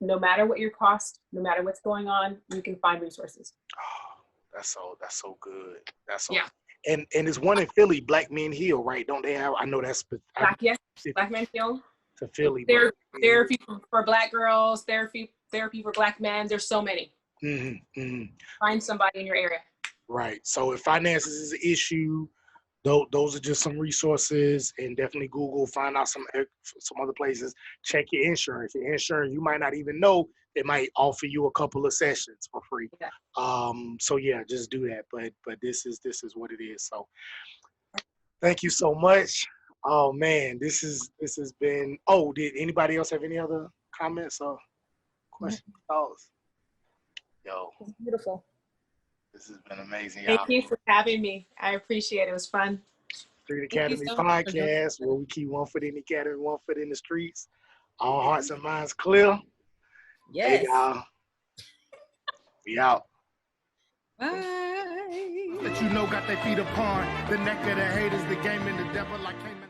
no matter what your cost, no matter what's going on, you can find resources.
Oh, that's so good.
Yeah.
And there's one in Philly, Black Men Heal, right? Don't they have? I know that's
Black Men Heal.
To Philly.
Therapy for Black girls, therapy for Black men. There's so many. Find somebody in your area.
Right. So if finances is an issue, those are just some resources, and definitely Google, find out some other places. Check your insurance. Your insurance, you might not even know, they might offer you a couple of sessions for free.
Yeah.
So yeah, just do that. But this is what it is. So thank you so much. Oh man, this has been. Oh, did anybody else have any other comments or questions, thoughts? Yo,
It's beautiful.
this has been amazing, y'all.
Thank you for having me. I appreciate it. It was fun.
Street Academy Podcast, where we keep one foot in the academy, one foot in the streets. All hearts and minds clear.
Yes.
Hey, y'all. We out.
Bye.
That you know got their feet upon the neck of the haters, the game and the devil like came in.